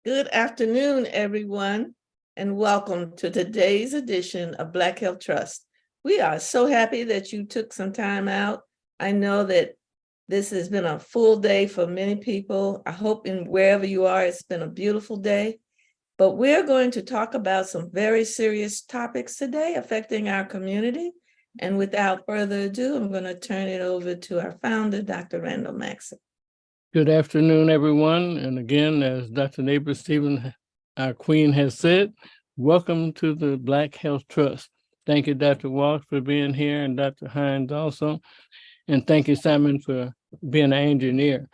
Good afternoon, everyone, and welcome to today's edition of Black Health Trust. We are so happy that you took some time out. I know that this has been a full day for many people. I hope wherever you are, it's been a beautiful day. But we're going to talk about some very serious topics today affecting our community. And without further ado, I'm going to turn it over to our founder, Dr. Randall Maxson. Good afternoon, everyone. And again, as Dr. Neighbor Stephen, our queen, has said, welcome to the Black Health Trust. Thank you, Dr. Walks, for being here, and Dr. Hines also. And thank you, Simon, for being an engineer.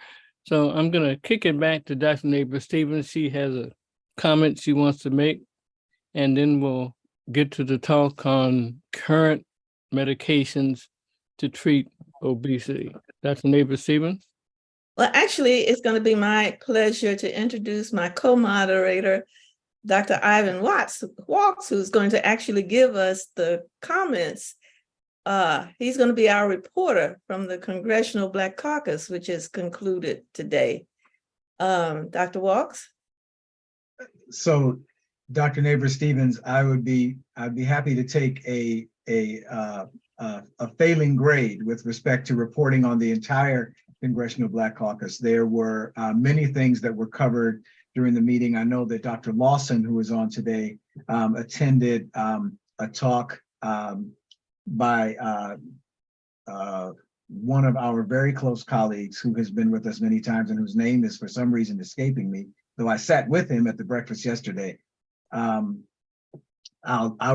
So I'm going to kick it back to Dr. Neighbor Stephen. She has a comment she wants to make, and then we'll get to the talk on current medications to treat obesity. Dr. Neighbor Stephen. Well, actually, it's going to be my pleasure to introduce my co-moderator, Dr. Ivan Walks, who's going to actually give us the comments. He's going to be our reporter from the Congressional Black Caucus, which is concluded today. Dr. Walks? So, Dr. Neighbor Stevens, I'd be happy to take a failing grade with respect to reporting on the entire Congressional Black Caucus. There were many things that were covered during the meeting. I know that Dr. Lawson, who is on today, attended a talk by one of our very close colleagues who has been with us many times and whose name is for some reason escaping me, though I sat with him at the breakfast yesterday.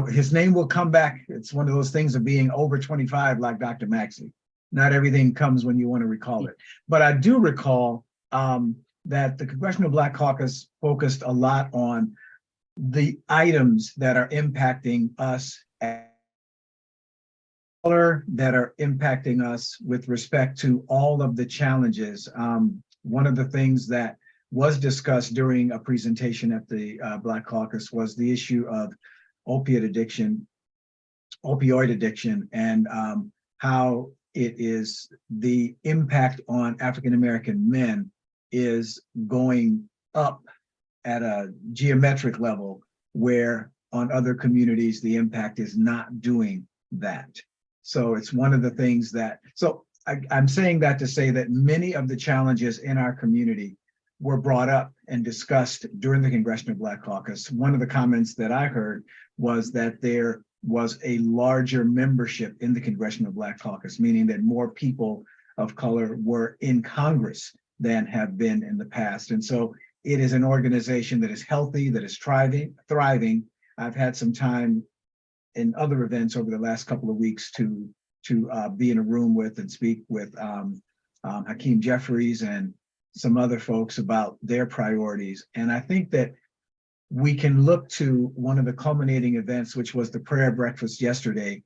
His name will come back. It's one of those things of being over 25 like Dr. Maxey. Not everything comes when you want to recall it. But I do recall that the Congressional Black Caucus focused a lot on the items that are impacting us, that are impacting us with respect to all of the challenges. One of the things that was discussed during a presentation at the Black Caucus was the issue of opioid addiction, and how it is the impact on African-American men is going up at a geometric level, where on other communities, the impact is not doing that. So it's one of the things that, I'm saying that to say that many of the challenges in our community were brought up and discussed during the Congressional Black Caucus. One of the comments that I heard was that there was a larger membership in the Congressional Black Caucus, meaning that more people of color were in Congress than have been in the past. And so it is an organization that is healthy, that is thriving. I've had some time in other events over the last couple of weeks to be in a room with and speak with Hakeem Jeffries and some other folks about their priorities. And I think that we can look to one of the culminating events, which was the prayer breakfast yesterday,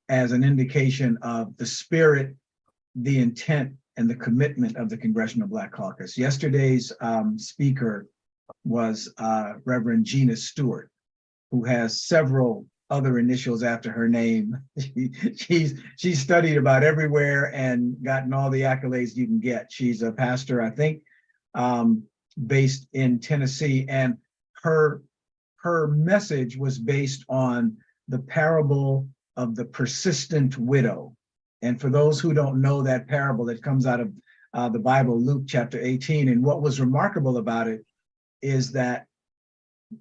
as an indication of the spirit, the intent, and the commitment of the Congressional Black Caucus. Yesterday's speaker was Reverend Gina Stewart, who has several other initials after her name. She's studied about everywhere and gotten all the accolades you can get. She's a pastor, I think, based in Tennessee, and her message was based on the parable of the persistent widow. And for those who don't know that parable, it comes out of the Bible, Luke chapter 18. And what was remarkable about it is that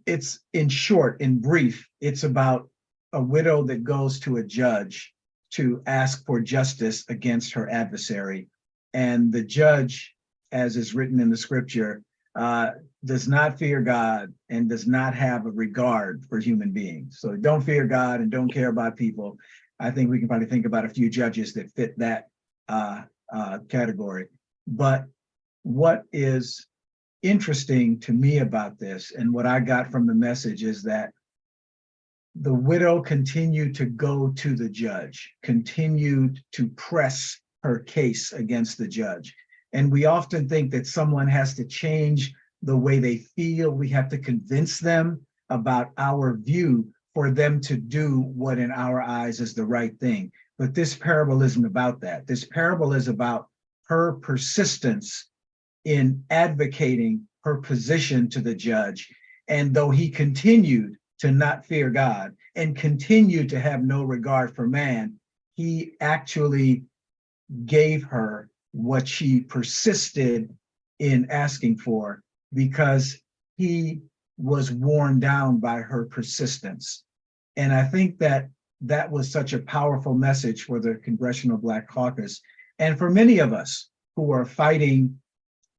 it's, in short, in brief, it's about a widow that goes to a judge to ask for justice against her adversary. And the judge, as is written in the scripture, does not fear God and does not have a regard for human beings. So don't fear God and don't care about people. I think we can probably think about a few judges that fit that category. But what is interesting to me about this, and what I got from the message, is that the widow continued to go to the judge, continued to press her case against the judge. And we often think that someone has to change the way they feel. We have to convince them about our view for them to do what in our eyes is the right thing. But this parable isn't about that. This parable is about her persistence in advocating her position to the judge. And though he continued to not fear God and continued to have no regard for man, he actually gave her what she persisted in asking for, because he was worn down by her persistence. And I think that that was such a powerful message for the Congressional Black Caucus, and for many of us who are fighting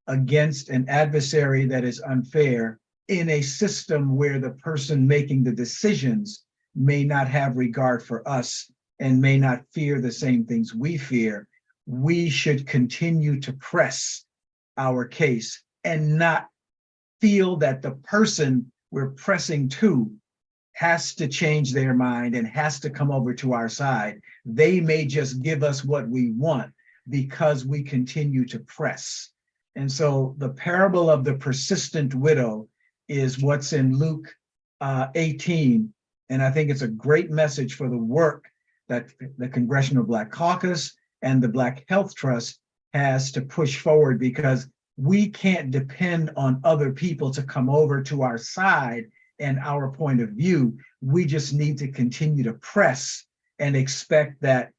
against an adversary that is unfair in a system where the person making the decisions may not have regard for us and may not fear the same things we fear. We should continue to press our case and not feel that the person we're pressing to has to change their mind and has to come over to our side. They may just give us what we want because we continue to press. And so the parable of the persistent widow is what's in Luke 18. And I think it's a great message for the work that the Congressional Black Caucus and the Black Health Trust has to push forward, because we can't depend on other people to come over to our side and our point of view. We just need to continue to press and expect that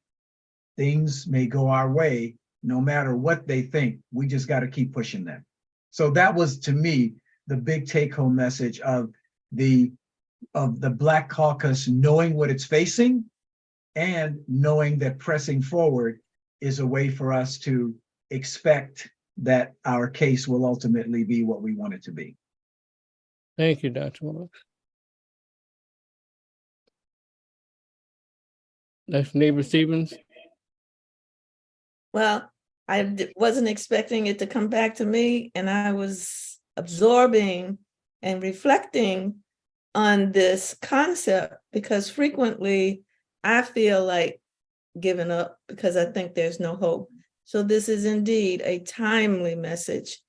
things may go our way no matter what they think. We just got to keep pushing them. So that was, to me, the big take-home message of the Black Caucus, knowing what it's facing and knowing that pressing forward is a way for us to expect that our case will ultimately be what we want it to be. Thank you, Dr. Marks. Dr. Neighbor Stevens. Well, wasn't expecting it to come back to me, and I was absorbing and reflecting on this concept, because frequently I feel like giving up because I think there's no hope. So this is indeed a timely message.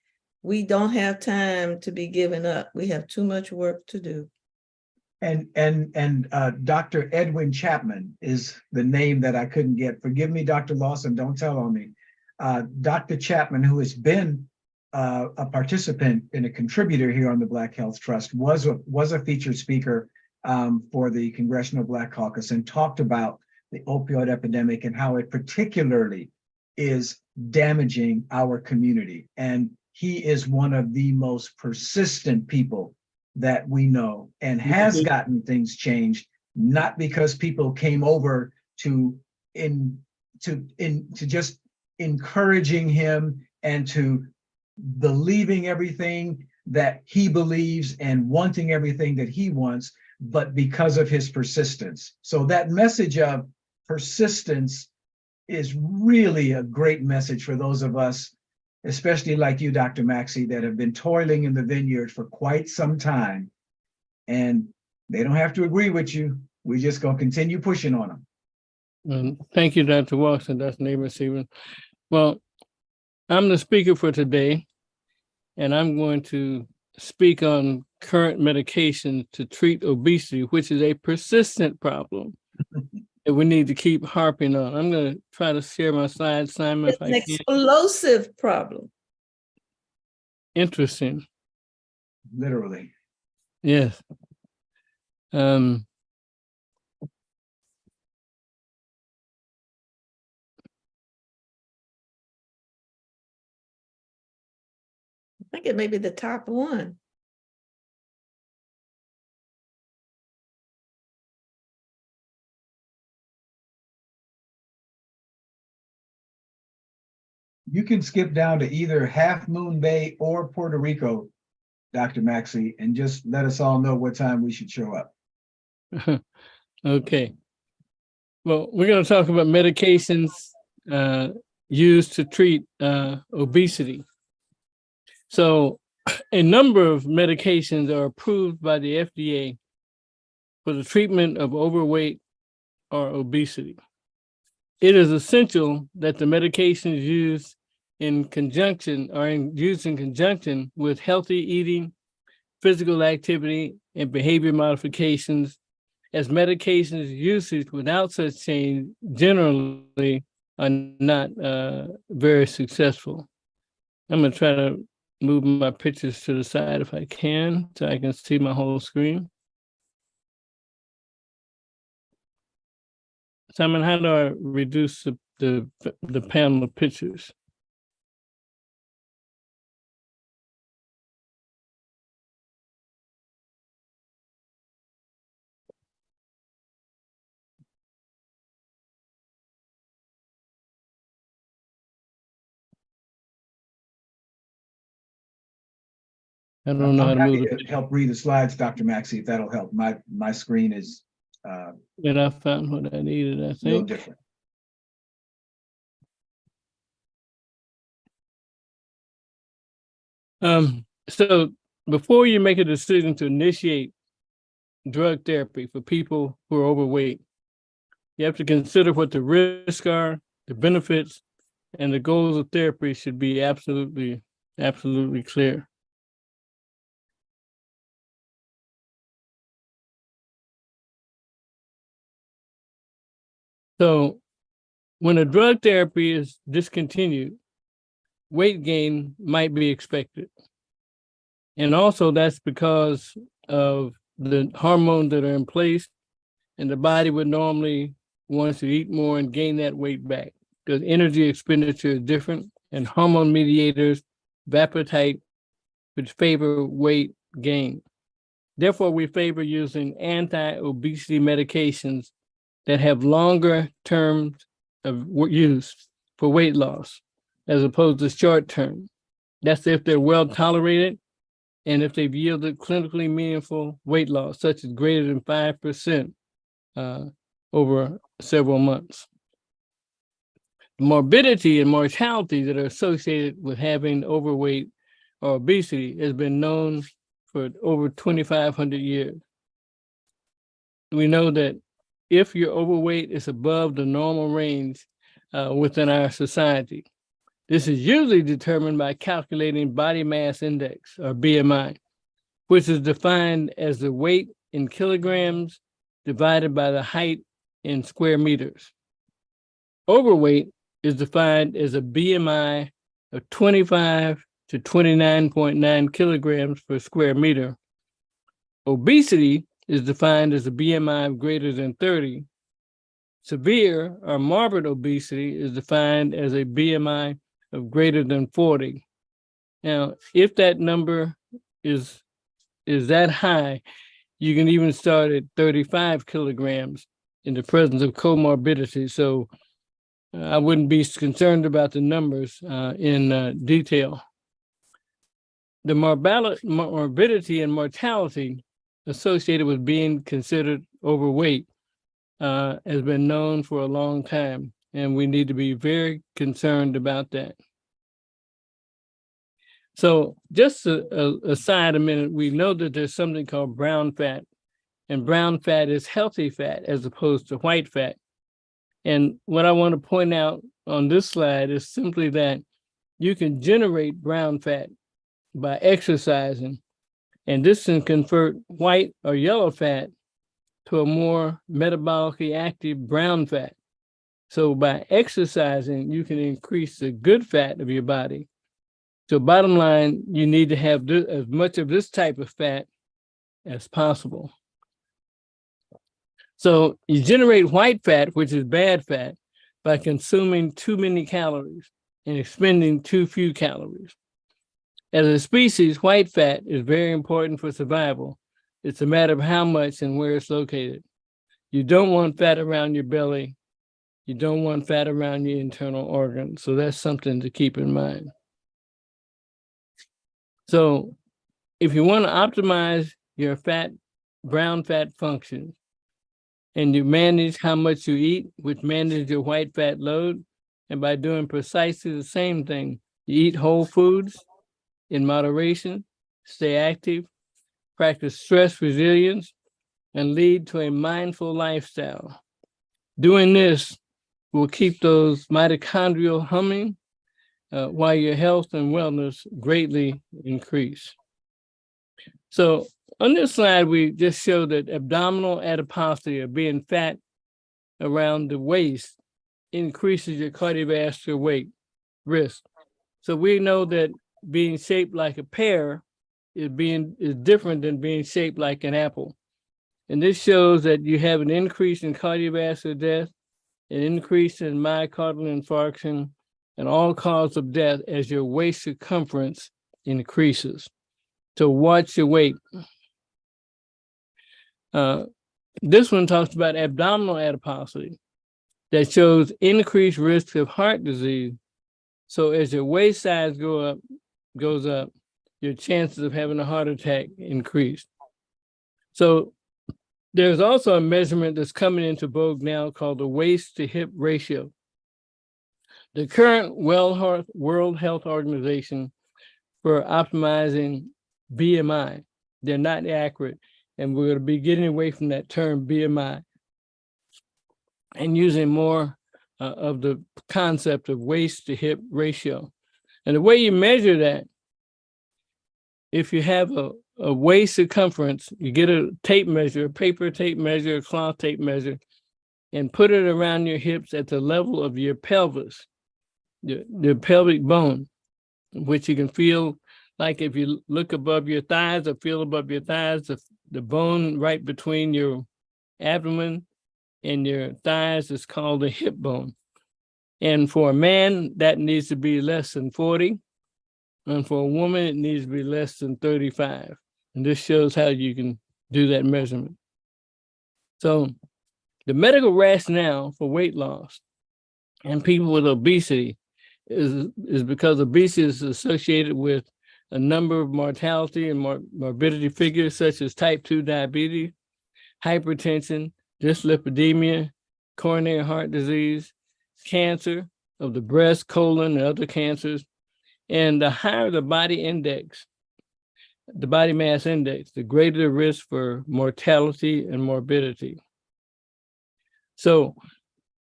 We don't have time to be giving up. We have too much work to do. And Dr. Edwin Chapman is the name that I couldn't get. Forgive me, Dr. Lawson, don't tell on me. Dr. Chapman, who has been a participant and a contributor here on the Black Health Trust, was a featured speaker for the Congressional Black Caucus, and talked about the opioid epidemic and how it particularly is damaging our community. And he is one of the most persistent people that we know, and has gotten things changed, not because people came over to just encouraging him and to believing everything that he believes and wanting everything that he wants, but because of his persistence. So that message of persistence is really a great message for those of us, especially like you, Dr. Maxey, that have been toiling in the vineyard for quite some time. And they don't have to agree with you. We're just going to continue pushing on them. Thank you, Dr. Watson. That's Neighbor Stephen. Well, I'm the speaker for today, and I'm going to speak on current medications to treat obesity, which is a persistent problem that we need to keep harping on. I'm going to try to share my slides, Simon, It's an explosive problem. Interesting. Literally. Yes. I think it may be the top one. You can skip down to either Half Moon Bay or Puerto Rico, Dr. Maxey, and just let us all know what time we should show up. Okay. Well, we're going to talk about medications used to treat obesity. So a number of medications are approved by the FDA for the treatment of overweight or obesity. It is essential that the medications used in conjunction with healthy eating, physical activity, and behavior modifications, as medications usage without such change generally are not very successful. I'm going to try to move my pictures to the side if I can, so I can see my whole screen. Simon, how do I reduce the panel of pictures? I don't know how I'm to move happy to help read the slides, Dr. Maxey, if that'll help. My screen is and I found what I needed, I a little think. different. So before you make a decision to initiate drug therapy for people who are overweight, you have to consider what the risks are, the benefits, and the goals of therapy should be absolutely clear. So when a drug therapy is discontinued, weight gain might be expected. And also that's because of the hormones that are in place, and the body would normally want to eat more and gain that weight back because energy expenditure is different, and hormone mediators of appetite which favor weight gain. Therefore, we favor using anti-obesity medications that have longer terms of use for weight loss, as opposed to short term. That's if they're well tolerated and if they've yielded clinically meaningful weight loss, such as greater than 5% over several months. Morbidity and mortality that are associated with having overweight or obesity has been known for over 2,500 years. We know that if you're overweight, it's above the normal range within our society. This is usually determined by calculating body mass index, or BMI, which is defined as the weight in kilograms divided by the height in square meters. Overweight is defined as a BMI of 25 to 29.9 kilograms per square meter. Obesity is defined as a BMI of greater than 30. Severe or morbid obesity is defined as a BMI of greater than 40. Now, if that number is that high, you can even start at 35 kilograms in the presence of comorbidity. So I wouldn't be concerned about the numbers in detail. The morbidity and mortality associated with being considered overweight has been known for a long time, and we need to be very concerned about that. So just aside a minute, we know that there's something called brown fat, and brown fat is healthy fat as opposed to white fat. And what I want to point out on this slide is simply that you can generate brown fat by exercising, and this can convert white or yellow fat to a more metabolically active brown fat. So by exercising, you can increase the good fat of your body. So bottom line, you need to have as much of this type of fat as possible. So you generate white fat, which is bad fat, by consuming too many calories and expending too few calories. As a species, white fat is very important for survival. It's a matter of how much and where it's located. You don't want fat around your belly. You don't want fat around your internal organs. So that's something to keep in mind. So if you want to optimize your brown fat functions, and you manage how much you eat, which manages your white fat load, and by doing precisely the same thing, you eat whole foods in moderation, stay active, practice stress resilience, and lead to a mindful lifestyle. Doing this will keep those mitochondrial humming while your health and wellness greatly increase. So on this slide, we just show that abdominal adiposity, or being fat around the waist, increases your cardiovascular risk. So we know that being shaped like a pear is different than being shaped like an apple. And this shows that you have an increase in cardiovascular death, an increase in myocardial infarction, and all cause of death as your waist circumference increases. So watch your weight. This one talks about abdominal adiposity that shows increased risk of heart disease. So as your waist size goes up, your chances of having a heart attack increase. So there's also a measurement that's coming into vogue now called the waist to hip ratio. The current World Health Organization for optimizing BMI, they're not accurate. And we're going to be getting away from that term BMI and using more of the concept of waist to hip ratio. And the way you measure that, if you have a waist circumference, you get a tape measure, a paper tape measure, a cloth tape measure, and put it around your hips at the level of your pelvis, the pelvic bone, which you can feel like if you look above your thighs or feel above your thighs, the bone right between your abdomen and your thighs is called the hip bone. And for a man, that needs to be less than 40. And for a woman, it needs to be less than 35. And this shows how you can do that measurement. So the medical rationale for weight loss and people with obesity is because obesity is associated with a number of mortality and morbidity figures such as type 2 diabetes, hypertension, dyslipidemia, coronary heart disease, cancer of the breast, colon, and other cancers. And the higher the body index, the body mass index, the greater the risk for mortality and morbidity. So,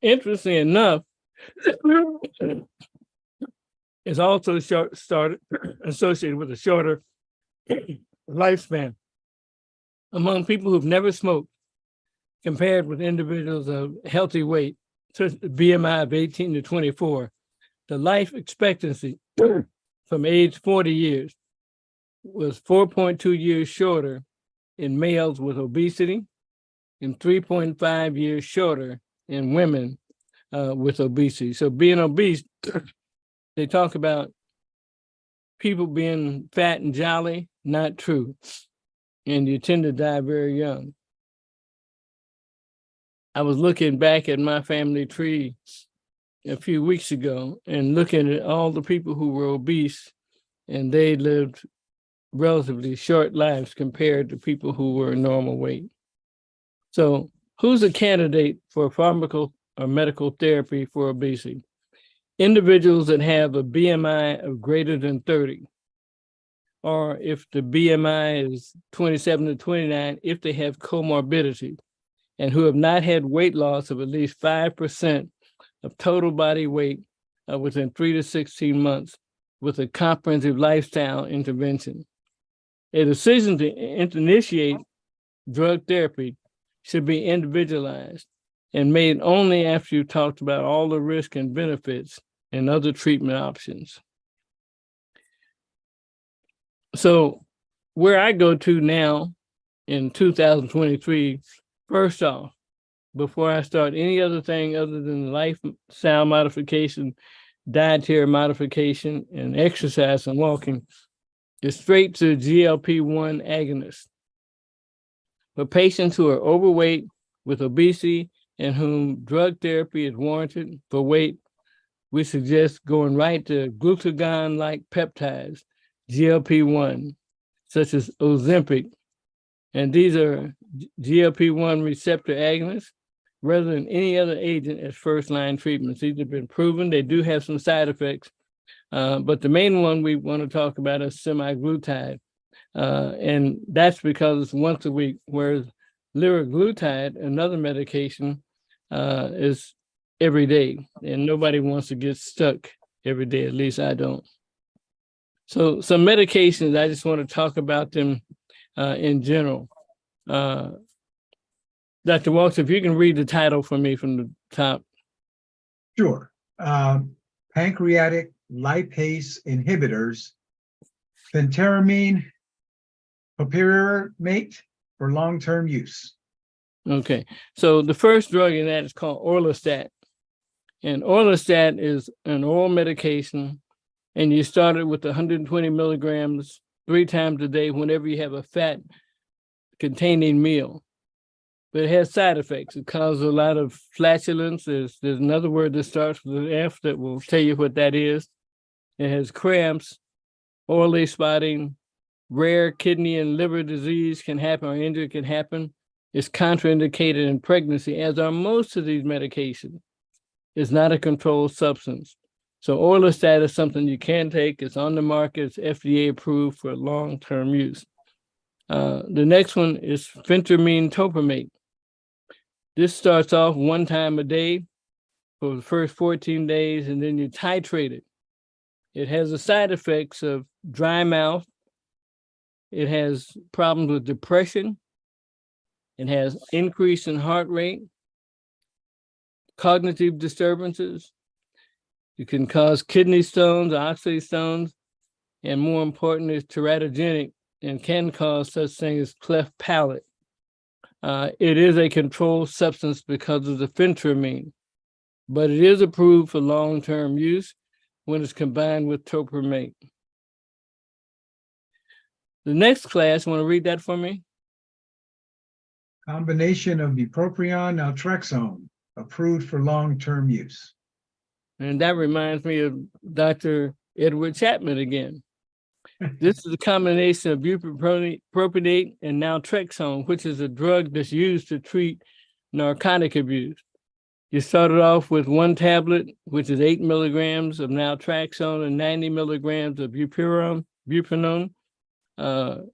interestingly enough, it's also associated with a shorter lifespan among people who've never smoked, compared with individuals of healthy weight, so BMI of 18 to 24. The life expectancy from age 40 years was 4.2 years shorter in males with obesity and 3.5 years shorter in women with obesity. So being obese, they talk about people being fat and jolly, not true. And you tend to die very young. I was looking back at my family tree a few weeks ago and looking at all the people who were obese, and they lived relatively short lives compared to people who were normal weight. So who's a candidate for pharmacal or medical therapy for obesity? Individuals that have a BMI of greater than 30, or if the BMI is 27 to 29, if they have comorbidity, and who have not had weight loss of at least 5% of total body weight within 3 to 16 months with a comprehensive lifestyle intervention. A decision to initiate drug therapy should be individualized and made only after you've talked about all the risks and benefits and other treatment options. So where I go to now in 2023, first off, before I start any other thing other than lifestyle modification, dietary modification, and exercise and walking, is straight to GLP-1 agonist. For patients who are overweight with obesity and whom drug therapy is warranted for weight, we suggest going right to glucagon-like peptides, GLP-1, such as Ozempic. And these are GLP-1 receptor agonists rather than any other agent as first-line treatments. These have been proven. They do have some side effects, but the main one we want to talk about is semaglutide. And that's because it's once a week, whereas liraglutide, another medication, is every day. And nobody wants to get stuck every day, at least I don't. So some medications, I just want to talk about them in general. Dr. Walsh, if you can read the title for me from the top. Sure. Pancreatic lipase inhibitors phentermine topiramate for long-term use. Okay, so the first drug in that is called orlistat. And orlistat is an oral medication, and you start it with 120 milligrams 3 times a day whenever you have a fat-containing meal. But it has side effects. It causes a lot of flatulence. There's another word that starts with an F that will tell you what that is. It has cramps, oily spotting, rare kidney and liver disease can happen, or injury can happen. It's contraindicated in pregnancy, as are most of these medications. It's not a controlled substance. So orlistat is something you can take. It's on the market. It's FDA approved for long-term use. The next one is phentermine topiramate. This starts off 1 time a day for the first 14 days, and then you titrate it. It has the side effects of dry mouth. It has problems with depression. It has increase in heart rate, cognitive disturbances. It can cause kidney stones, oxalate stones, and more important is teratogenic and can cause such things as cleft palate. It is a controlled substance because of the phentermine, but it is approved for long-term use when it's combined with topiramate. The next class, want to read that for me? Combination of bupropion naltrexone approved for long-term use. And that reminds me of Dr. Edward Chapman again. This is a combination of bupropion and naltrexone, which is a drug that's used to treat narcotic abuse. You started off with 1 tablet, which is 8 milligrams of naltrexone and 90 milligrams of buprenorphine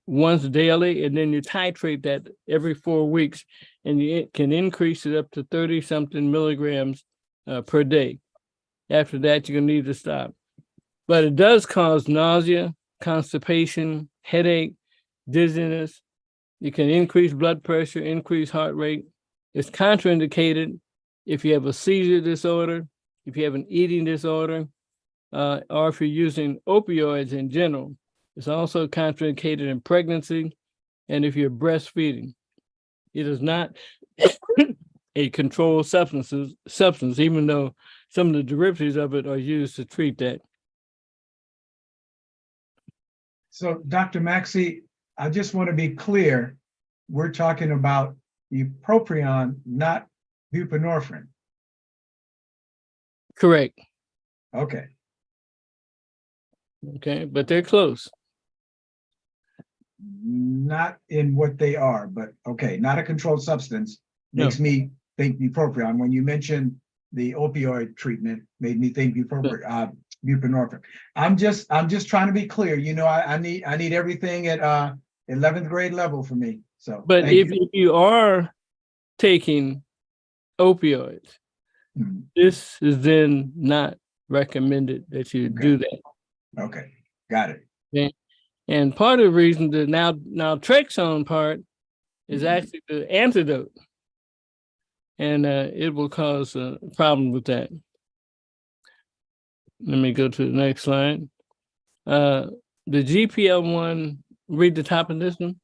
once daily, and then you titrate that every 4 weeks, and you can increase it up to 30-something milligrams per day. After that, you're gonna need to stop. But it does cause nausea, constipation, headache, dizziness. You can increase blood pressure, increase heart rate. It's contraindicated if you have a seizure disorder, if you have an eating disorder, or if you're using opioids in general. It's also contraindicated in pregnancy and if you're breastfeeding. It is not a controlled substance, even though some of the derivatives of it are used to treat that. So, Dr. Maxey, I just want to be clear. We're talking about bupropion, not buprenorphine. Correct. Okay. Okay, but they're close. Not in what they are, but okay, not a controlled substance. Makes me think bupropion. When you mentioned the opioid treatment, made me think buprenorphine. I'm just trying to be clear. You know, I need everything at 11th grade level for me. So, but if you are taking opioids, this is then not recommended that you do that. Okay, got it. Okay. And part of the reason the naltrexone part is actually the antidote, and it will cause a problem with that. Let me go to the next slide. The GLP-1, read the top of this one.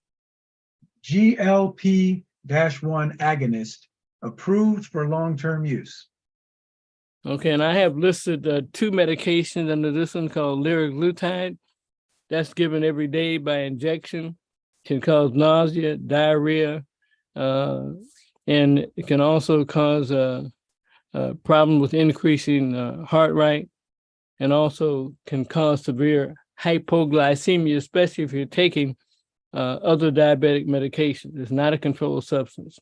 GLP-1 agonist approved for long-term use. Okay, and I have listed 2 medications under this one called liraglutide. That's given every day by injection. Can cause nausea, diarrhea, and it can also cause a problem with increasing heart rate, and also can cause severe hypoglycemia, especially if you're taking other diabetic medications. It's not a controlled substance.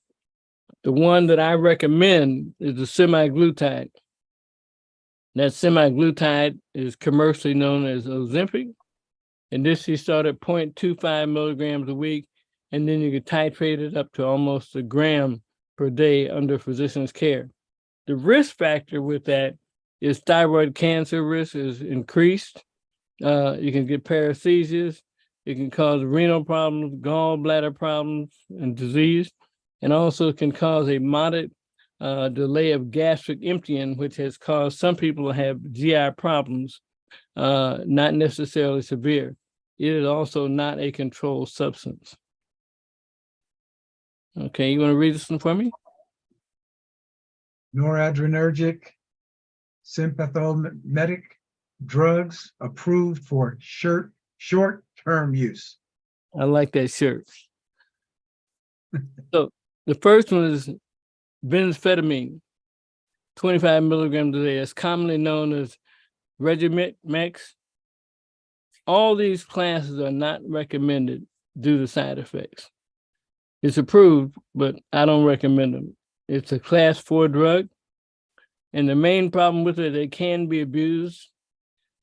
The one that I recommend is the semaglutide. That semaglutide is commercially known as Ozempic. And this you start at 0.25 milligrams a week, and then you can titrate it up to almost 1 gram per day under physician's care. The risk factor with that is thyroid cancer risk is increased. You can get paresthesias. It can cause renal problems, gallbladder problems, and disease, and also can cause a moderate delay of gastric emptying, which has caused some people to have GI problems, not necessarily severe. It is also not a controlled substance. Okay, you want to read this one for me? Noradrenergic sympathomimetic drugs approved for short-term use. I like that shirt. So the first one is benzamphetamine, 25 milligrams a day. It's commonly known as Regimex. All these classes are not recommended due to side effects. It's approved, but I don't recommend them. It's a class 4 drug. And the main problem with it, they can be abused.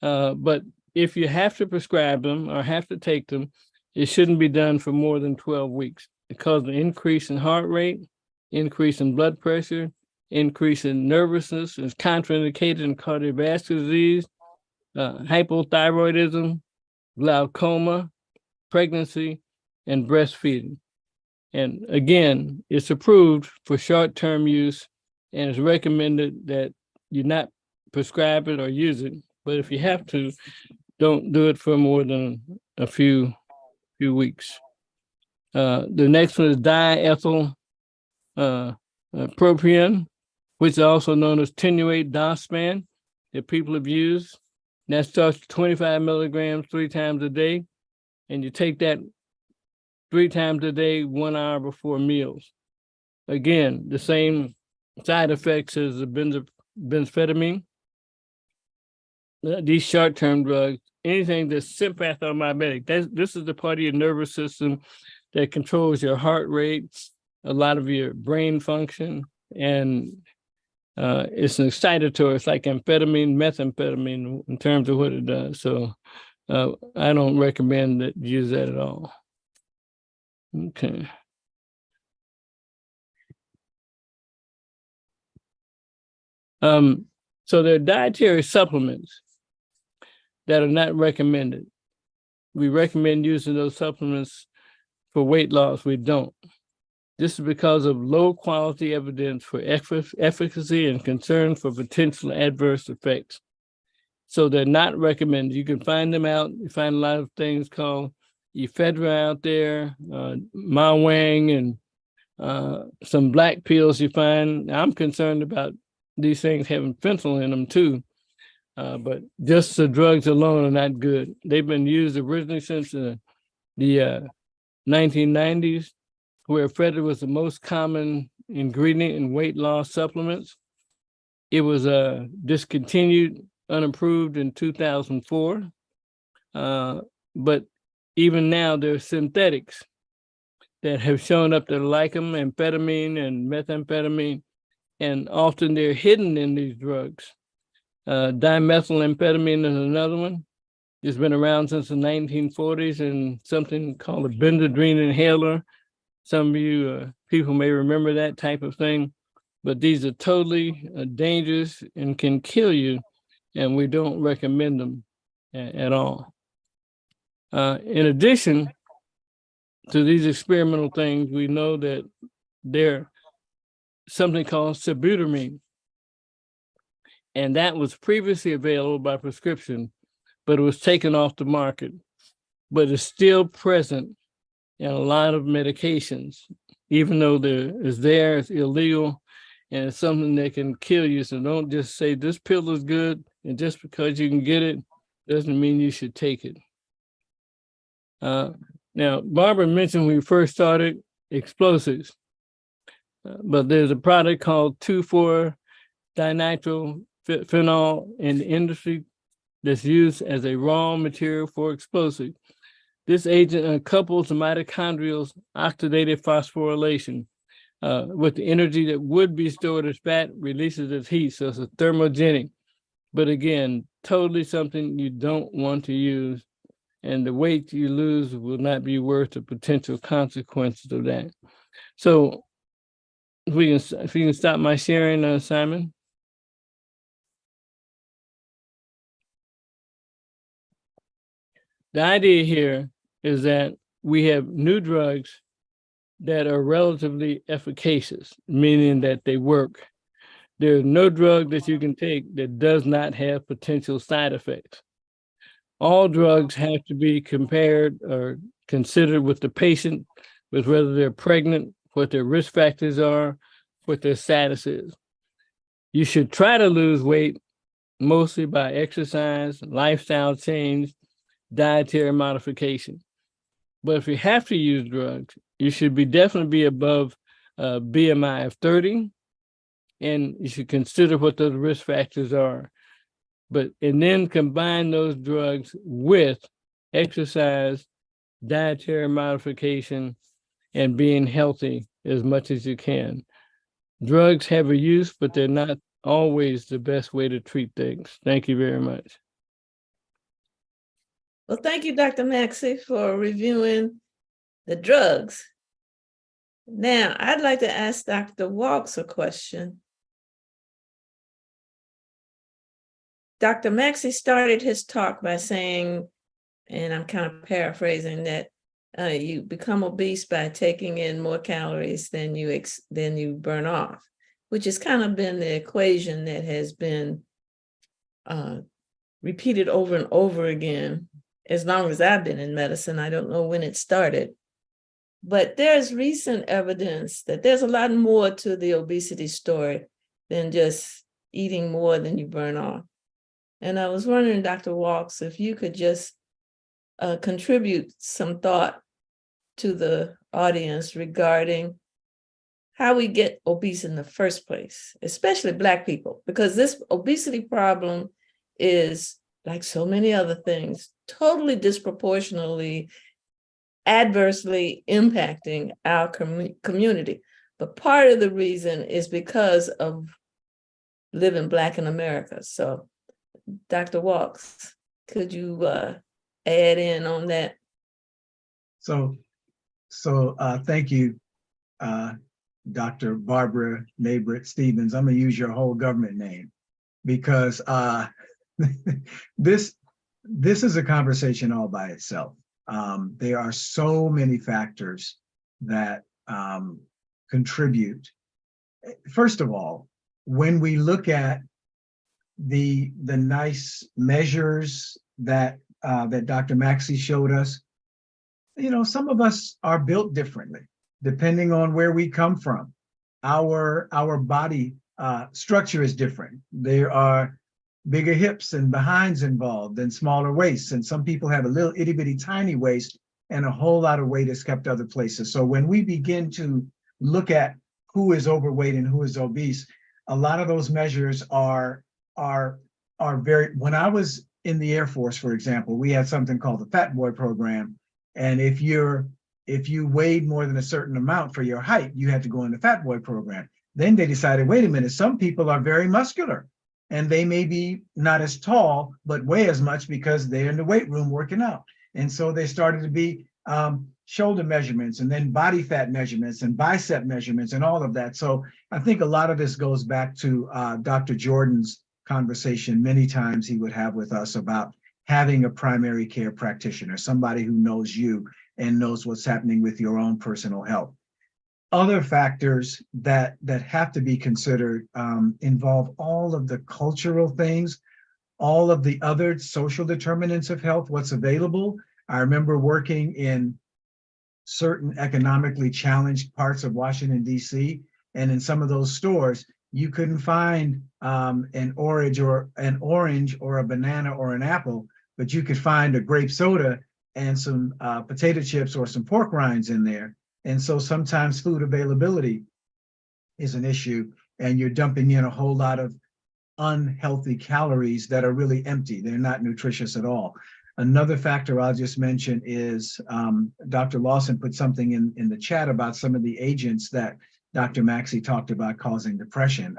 But if you have to prescribe them or have to take them, it shouldn't be done for more than 12 weeks. It causes an increase in heart rate, increase in blood pressure, increase in nervousness. It's contraindicated in cardiovascular disease, hypothyroidism, glaucoma, pregnancy, and breastfeeding. And again, it's approved for short-term use, and it's recommended that you not prescribe it or use it. But if you have to, don't do it for more than a few weeks. The next one is diethyl propion, which is also known as tenuate dospan, that people have used. And that starts with 25 milligrams 3 times a day. And you take that 3 times a day, 1 hour before meals. Again, the same side effects as the benzamphetamine. These short-term drugs, anything that's sympathomimetic, this is the part of your nervous system that controls your heart rate, a lot of your brain function, and it's an excitatory. It's like amphetamine, methamphetamine in terms of what it does. So I don't recommend that you use that at all. Okay. So there are dietary supplements that are not recommended. We recommend using those supplements for weight loss. We don't. This is because of low quality evidence for efficacy and concern for potential adverse effects. So they're not recommended. You can find them out. You find a lot of things called ephedra out there, Mawang, and some black pills you find. I'm concerned about these things having fentanyl in them too. But just the drugs alone are not good. They've been used originally since the 1990s, where ephedra was the most common ingredient in weight loss supplements. It was discontinued, unapproved in 2004. But even now, there are synthetics that have shown up that are like them, amphetamine and methamphetamine, and often they're hidden in these drugs. Dimethylamphetamine is another one. It's been around since the 1940s, and something called a benzodrine inhaler. Some of you people may remember that type of thing, but these are totally dangerous and can kill you, and we don't recommend them at all. In addition to these experimental things, we know that there's something called sibutramine, and that was previously available by prescription, but it was taken off the market, but it's still present in a lot of medications, even though it's illegal, and it's something that can kill you. So don't just say this pill is good, and just because you can get it doesn't mean you should take it. Now, Barbara mentioned when we first started explosives, but there's a product called 2,4-dinitrophenol in the industry that's used as a raw material for explosive. This agent uncouples the mitochondrial oxidative phosphorylation with the energy that would be stored as fat, releases as heat, so it's a thermogenic. But again, totally something you don't want to use, and the weight you lose will not be worth the potential consequences of that. So if you can stop my sharing, Simon. The idea here is that we have new drugs that are relatively efficacious, meaning that they work. There's no drug that you can take that does not have potential side effects. All drugs have to be compared or considered with the patient, with whether they're pregnant, what their risk factors are, what their status is. You should try to lose weight mostly by exercise, lifestyle change, dietary modification. But if you have to use drugs, you should definitely be above BMI of 30, and you should consider what those risk factors are. And then combine those drugs with exercise, dietary modification, and being healthy as much as you can. Drugs have a use, but they're not always the best way to treat things. Thank you very much. Well, thank you, Dr. Maxey, for reviewing the drugs. Now, I'd like to ask Dr. Walks a question. Dr. Maxey started his talk by saying, and I'm kind of paraphrasing, that you become obese by taking in more calories than you burn off, which has kind of been the equation that has been repeated over and over again as long as I've been in medicine. I don't know when it started, but there's recent evidence that there's a lot more to the obesity story than just eating more than you burn off. And I was wondering, Dr. Walks, if you could just contribute some thought to the audience regarding how we get obese in the first place, especially Black people, because this obesity problem is, like so many other things, totally disproportionately, adversely impacting our community. But part of the reason is because of living Black in America. So, Dr. Walks, could you add in on that? So thank you, Dr. Barbara Nabrit Stevens. I'm gonna use your whole government name because this is a conversation all by itself. There are so many factors that contribute. First of all, when we look at the nice measures that Dr. Maxey showed us, some of us are built differently depending on where we come from. Our body structure is different. There are bigger hips and behinds involved and smaller waists. And some people have a little itty bitty tiny waist and a whole lot of weight is kept other places. So when we begin to look at who is overweight and who is obese, a lot of those measures are very, when I was in the Air Force, for example, we had something called the Fat Boy program. And if you weighed more than a certain amount for your height, you had to go in the Fat Boy program. Then they decided, wait a minute, some people are very muscular and they may be not as tall, but weigh as much because they're in the weight room working out. And so they started to be shoulder measurements and then body fat measurements and bicep measurements and all of that. So I think a lot of this goes back to Dr. Jordan's conversation many times he would have with us about having a primary care practitioner, somebody who knows you and knows what's happening with your own personal health. Other factors that have to be considered involve all of the cultural things, all of the other social determinants of health, what's available. I remember working in certain economically challenged parts of Washington, D.C., and in some of those stores, you couldn't find an orange or a banana or an apple, but you could find a grape soda and some potato chips or some pork rinds in there. And so sometimes food availability is an issue and you're dumping in a whole lot of unhealthy calories that are really empty. They're not nutritious at all. Another factor I'll just mention is Dr. Lawson put something in the chat about some of the agents that Dr. Maxey talked about causing depression.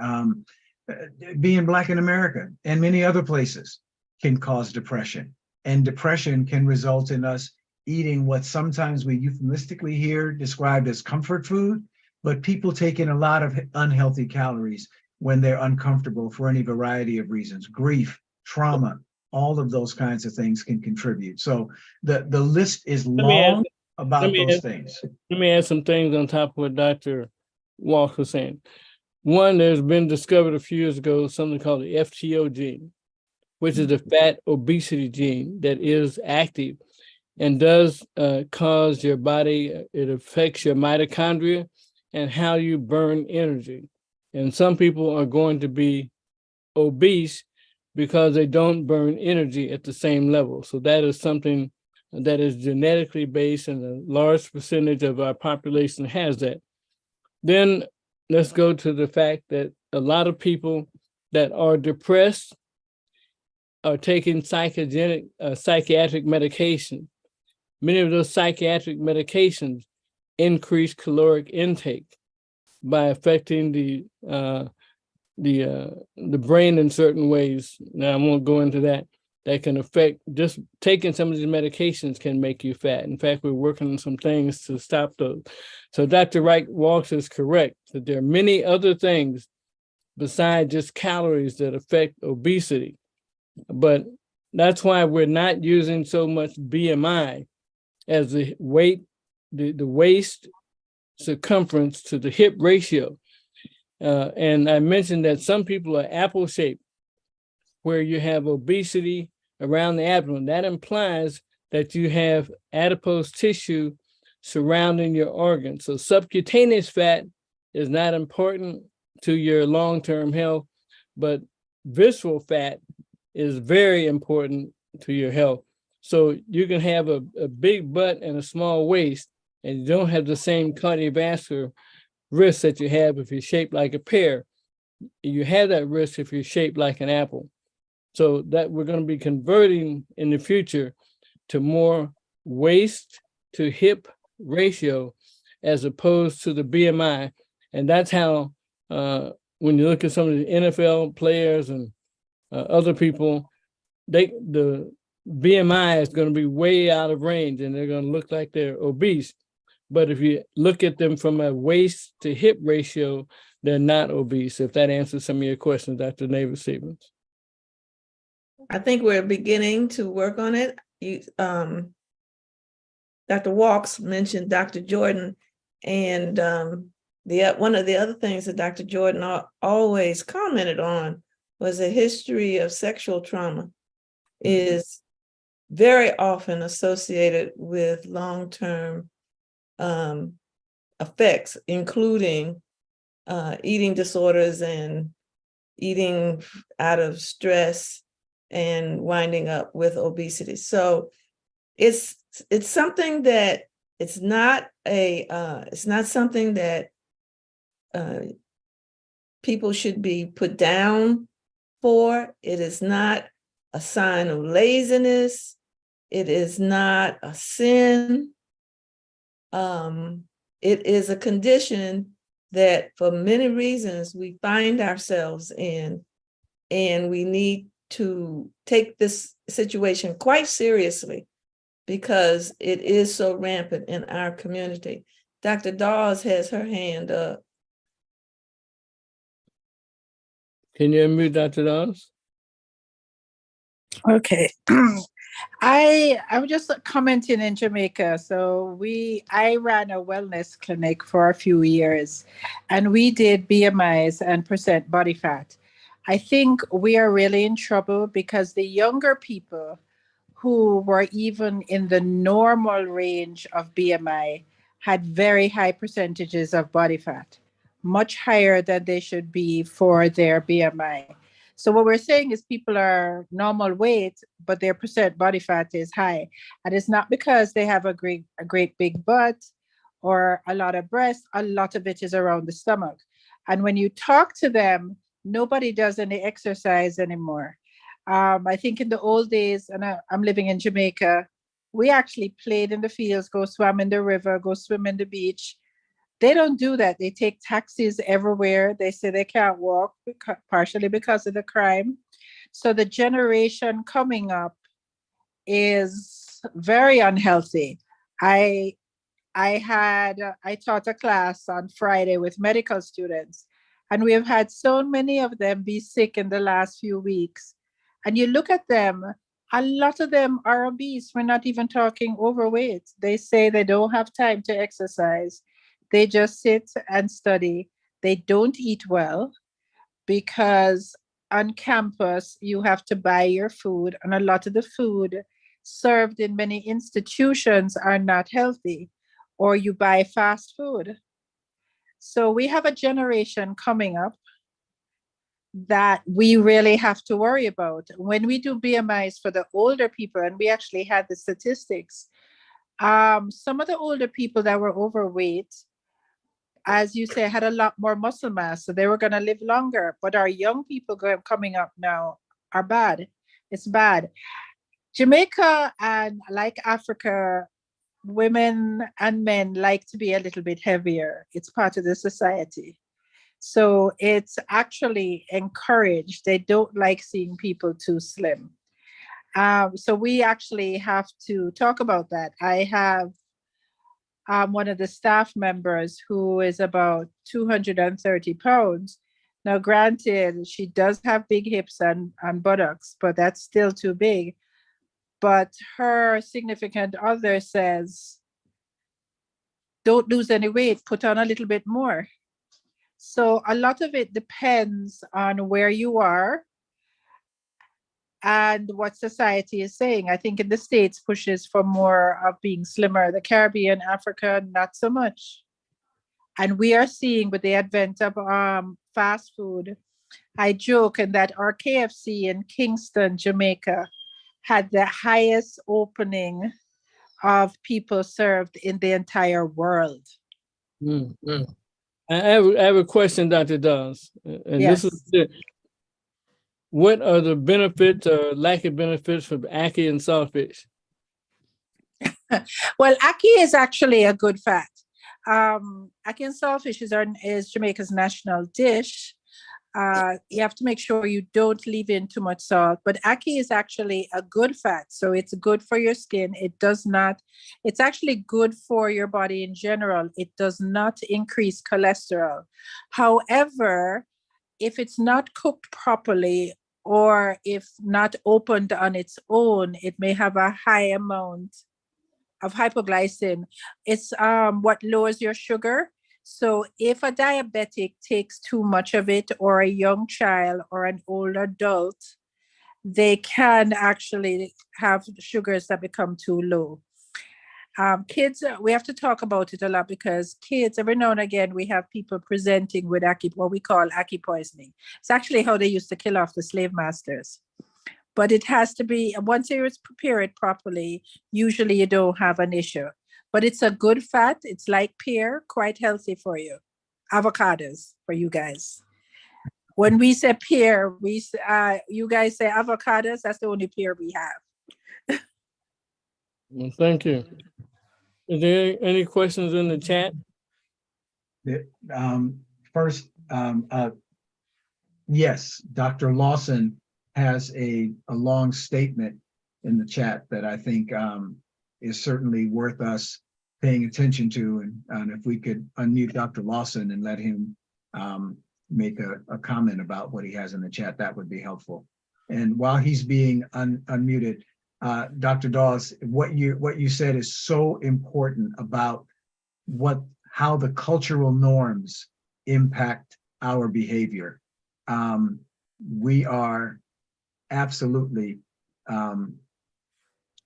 Being Black in America and many other places can cause depression. And depression can result in us eating what sometimes we euphemistically hear described as comfort food, but people take in a lot of unhealthy calories when they're uncomfortable for any variety of reasons. Grief, trauma, all of those kinds of things can contribute. So the list is long about those things. Let me add some things on top of what Dr. Walker was saying. One, there's been discovered a few years ago something called the FTO gene. which is the fat obesity gene that is active and does cause your body, it affects your mitochondria and how you burn energy. And some people are going to be obese because they don't burn energy at the same level. So that is something that is genetically based, and a large percentage of our population has that. Then let's go to the fact that a lot of people that are depressed are taking psychiatric medication. Many of those psychiatric medications increase caloric intake by affecting the brain in certain ways. Now, I won't go into that. That can affect, just taking some of these medications can make you fat. In fact, we're working on some things to stop those. So Dr. Wright Walks is correct that there are many other things besides just calories that affect obesity. But that's why we're not using so much BMI as the weight, the waist circumference to the hip ratio. And I mentioned that some people are apple shaped, where you have obesity around the abdomen. That implies that you have adipose tissue surrounding your organs. So subcutaneous fat is not important to your long-term health, but visceral fat is very important to your health. So you can have a big butt and a small waist, and you don't have the same cardiovascular risk that you have if you're shaped like a pear. You have that risk if you're shaped like an apple. So that we're going to be converting in the future to more waist to hip ratio as opposed to the BMI. And that's how, when you look at some of the NFL players and other people, the BMI is going to be way out of range and they're going to look like they're obese. But if you look at them from a waist to hip ratio, they're not obese. If that answers some of your questions, Dr. Neighbor-Stevens. I think we're beginning to work on it. Dr. Walks mentioned Dr. Jordan, and one of the other things that Dr. Jordan always commented on was a history of sexual trauma is very often associated with long-term effects, including eating disorders and eating out of stress and winding up with obesity. So it's something that it's not something that people should be put down for. It is not a sign of laziness. It is not a sin. It is a condition that for many reasons we find ourselves in, and we need to take this situation quite seriously because it is so rampant in our community. Dr. Dawes has her hand up. Can you unmute Dr. Dawes? Okay. I'm just commenting in Jamaica. So I ran a wellness clinic for a few years, and we did BMIs and percent body fat. I think we are really in trouble because the younger people who were even in the normal range of BMI had very high percentages of body fat, much higher than they should be for their BMI. So what we're saying is people are normal weight, but their percent body fat is high. And it's not because they have a great big butt or a lot of breasts. A lot of it is around the stomach. And when you talk to them, nobody does any exercise anymore. I think in the old days, and I'm living in Jamaica, we actually played in the fields, go swim in the river, go swim in the beach. They don't do that. They take taxis everywhere. They say they can't walk, partially because of the crime. So the generation coming up is very unhealthy. I taught a class on Friday with medical students, and we have had so many of them be sick in the last few weeks. And you look at them, a lot of them are obese. We're not even talking overweight. They say they don't have time to exercise. They just sit and study. They don't eat well because on campus, you have to buy your food, and a lot of the food served in many institutions are not healthy, or you buy fast food. So we have a generation coming up that we really have to worry about. When we do BMIs for the older people, and we actually had the statistics, some of the older people that were overweight, as you say, had a lot more muscle mass, so they were going to live longer. But our young people coming up now are bad. It's bad. Jamaica and like Africa, women and men like to be a little bit heavier. It's part of the society. So it's actually encouraged. They don't like seeing people too slim. So we actually have to talk about that. I have one of the staff members who is about 230 pounds. Now, granted, she does have big hips and buttocks, but that's still too big. But her significant other says, don't lose any weight, put on a little bit more. So a lot of it depends on where you are and what society is saying. I think in the States pushes for more of being slimmer. The Caribbean, Africa, not so much. And we are seeing with the advent of fast food, I joke and that our KFC in Kingston, Jamaica, had the highest opening of people served in the entire world. Mm-hmm. I have a question, Dr. Dawes, and Yes. this is it. What are the benefits or lack of benefits for ackee and saltfish? Well, ackee is actually a good fat. Ackee and saltfish is Jamaica's national dish. You have to make sure you don't leave in too much salt, but ackee is actually a good fat. So it's good for your skin. It's actually good for your body in general. It does not increase cholesterol. However, if it's not cooked properly or if not opened on its own, it may have a high amount of hypoglycemia. It's what lowers your sugar. So if a diabetic takes too much of it, or a young child or an old adult, they can actually have sugars that become too low. Kids, we have to talk about it a lot because kids, every now and again, we have people presenting with ackee, what we call ackee poisoning. It's actually how they used to kill off the slave masters. But it has to be, once you prepare it properly, usually you don't have an issue. But it's a good fat. It's like pear, quite healthy for you. Avocados for you guys. When we say pear, you guys say avocados. That's the only pear we have. Well, thank you. Is there any questions in the chat? First, yes, Dr. Lawson has a long statement in the chat that I think is certainly worth us paying attention to. And if we could unmute Dr. Lawson and let him make a comment about what he has in the chat, that would be helpful. And while he's being unmuted, Dr. Dawes, what you said is so important about how the cultural norms impact our behavior. We are absolutely,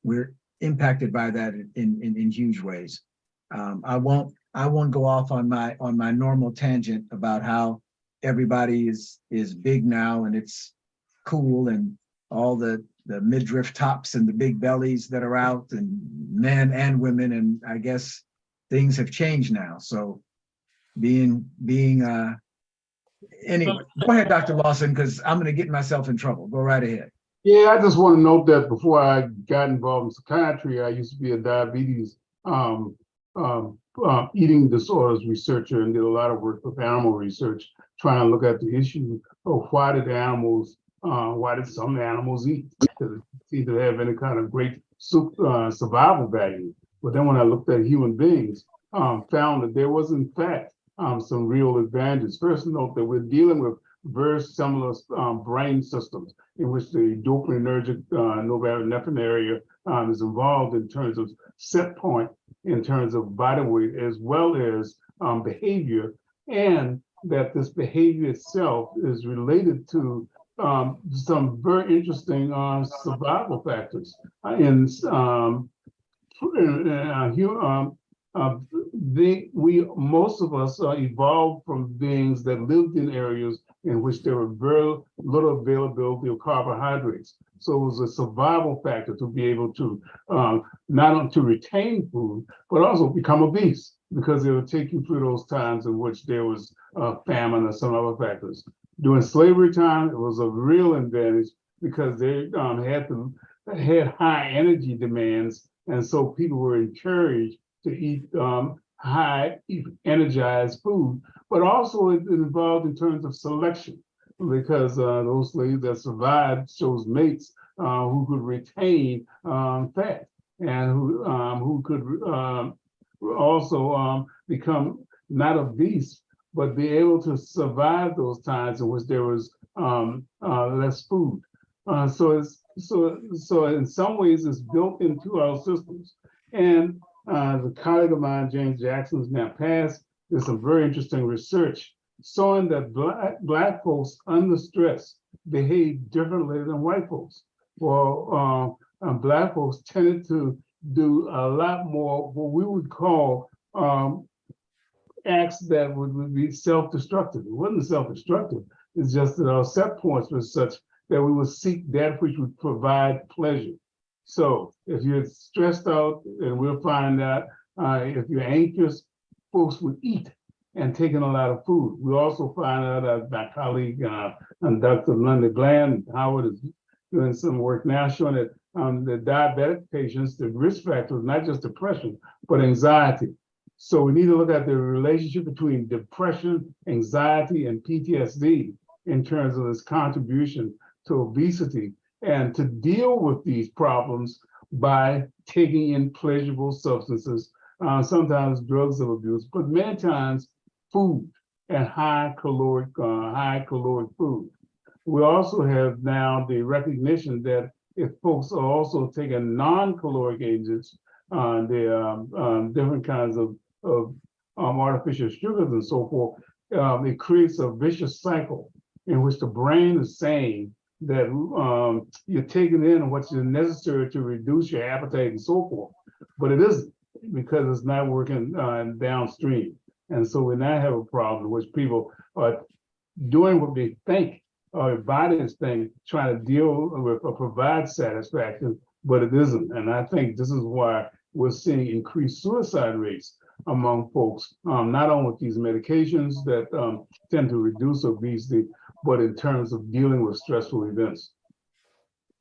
we're impacted by that in huge ways. I won't go off on my normal tangent about how everybody is big now and it's cool, and all the midriff tops and the big bellies that are out, and men and women, and I guess things have changed now. So anyway, go ahead, Dr. Lawson, because I'm going to get myself in trouble. Go right ahead. Yeah, I just want to note that before I got involved in psychiatry, I used to be a diabetes eating disorders researcher and did a lot of work with animal research, trying to look at the issue of why did some animals eat? Because it seemed to have any kind of great survival value. But then when I looked at human beings, found that there was in fact some real advantages. First, note that we're dealing with very similar brain systems in which the dopaminergic norepinephrine area is involved in terms of set point, in terms of body weight, as well as behavior, and that this behavior itself is related to some very interesting survival factors most of us evolved from beings that lived in areas in which there were very little availability of carbohydrates. So it was a survival factor to be able to not only to retain food, but also become obese, because it would take you through those times in which there was famine or some other factors. During slavery time, it was a real advantage because they had high energy demands, and so people were encouraged to eat high energized food, but also it involved in terms of selection, because those slaves that survived chose mates who could retain fat and who could also become not obese, but be able to survive those times in which there was less food. So in some ways it's built into our systems. And the colleague of mine, James Jackson, is now passed. There's some very interesting research showing that black folks under stress behave differently than white folks. Well, black folks tended to do a lot more what we would call acts that would be self-destructive. It wasn't self-destructive. It's just that our set points were such that we would seek that which would provide pleasure. So if you're stressed out, and we'll find out if you're anxious, folks would eat and taking a lot of food. We also find out that my colleague, Dr. Linda Glenn, Howard, is doing some work now showing that the diabetic patients, the risk factor is not just depression, but anxiety. So we need to look at the relationship between depression, anxiety, and PTSD in terms of its contribution to obesity, and to deal with these problems by taking in pleasurable substances, sometimes drugs of abuse, but many times food and high caloric food. We also have now the recognition that if folks are also taking non-caloric agents, different kinds of artificial sugars and so forth, it creates a vicious cycle in which the brain is saying that you're taking in what's necessary to reduce your appetite and so forth, but it isn't, because it's not working downstream. And so we now have a problem in which people are doing what they think, or their bodies think, trying to deal with or provide satisfaction, but it isn't. And I think this is why we're seeing increased suicide rates among folks, not only with these medications that tend to reduce obesity, but in terms of dealing with stressful events.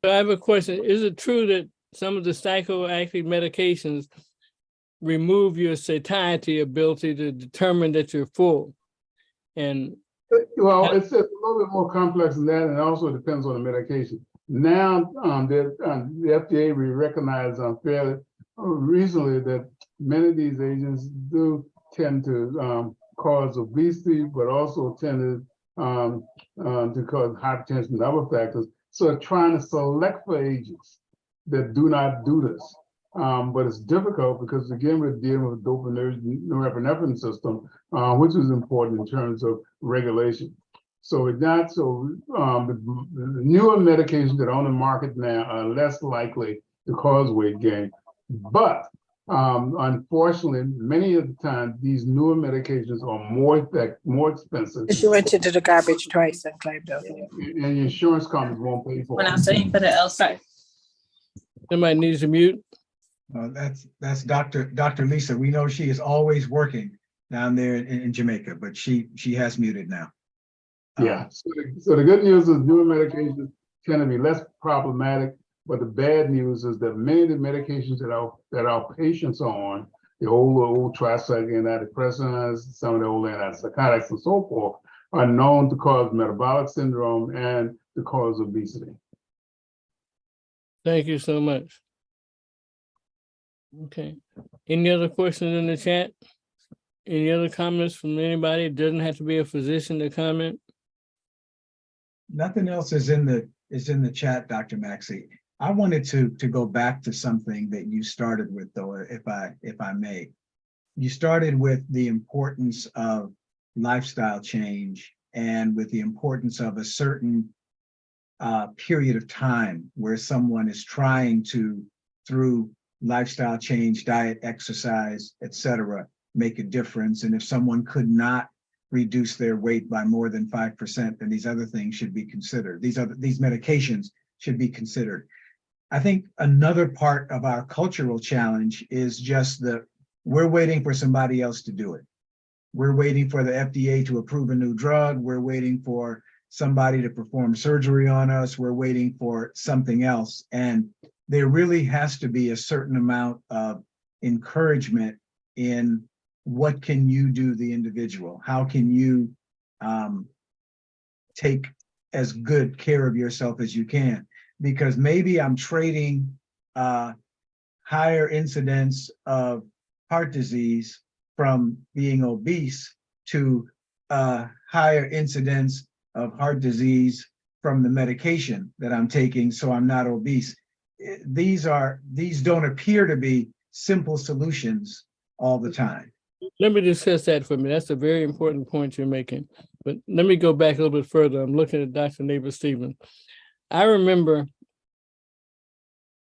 So I have a question. Is it true that some of the psychoactive medications remove your satiety ability to determine that you're full? And well, it's a little bit more complex than that, and it also depends on the medication. Now, the FDA recognized fairly recently that many of these agents do tend to cause obesity, but also tend to cause hypertension and other factors. So trying to select for agents that do not do this. But it's difficult because, again, we're dealing with the dopaminergic norepinephrine system, which is important in terms of regulation. So it's not so, the newer medications that are on the market now are less likely to cause weight gain. But unfortunately, many of the time, these newer medications are more expensive. She went into the garbage twice and climbed out. And insurance companies won't pay for it. When I'm saying for the outside. somebody needs to mute. That's Dr. Lisa. We know she is always working down there in Jamaica, but she has muted now. Yeah. So the good news is newer medications tend to be less problematic, but the bad news is that many of the medications that our patients are on, the old tricyclic antidepressants, some of the old antipsychotics and so forth, are known to cause metabolic syndrome and to cause obesity. Thank you so much. Okay. Any other questions in the chat? Any other comments from anybody? It doesn't have to be a physician to comment. Nothing else is in the chat, Dr. Maxey. I wanted to go back to something that you started with, though, if I may. You started with the importance of lifestyle change and with the importance of a certain period of time where someone is trying to, through lifestyle change, diet, exercise, etc., make a difference. And if someone could not reduce their weight by more than 5%, then these other things should be considered. These medications should be considered. I think another part of our cultural challenge is just that we're waiting for somebody else to do it. We're waiting for the FDA to approve a new drug. We're waiting for somebody to perform surgery on us. We're waiting for something else. And there really has to be a certain amount of encouragement in what can you do, the individual? How can you take as good care of yourself as you can? Because maybe I'm trading higher incidence of heart disease from being obese to higher incidence of heart disease from the medication that I'm taking, so I'm not obese. These don't appear to be simple solutions all the time. Let me discuss that for a minute. That's a very important point you're making. But let me go back a little bit further. I'm looking at Dr. Neighbor-Steven. I remember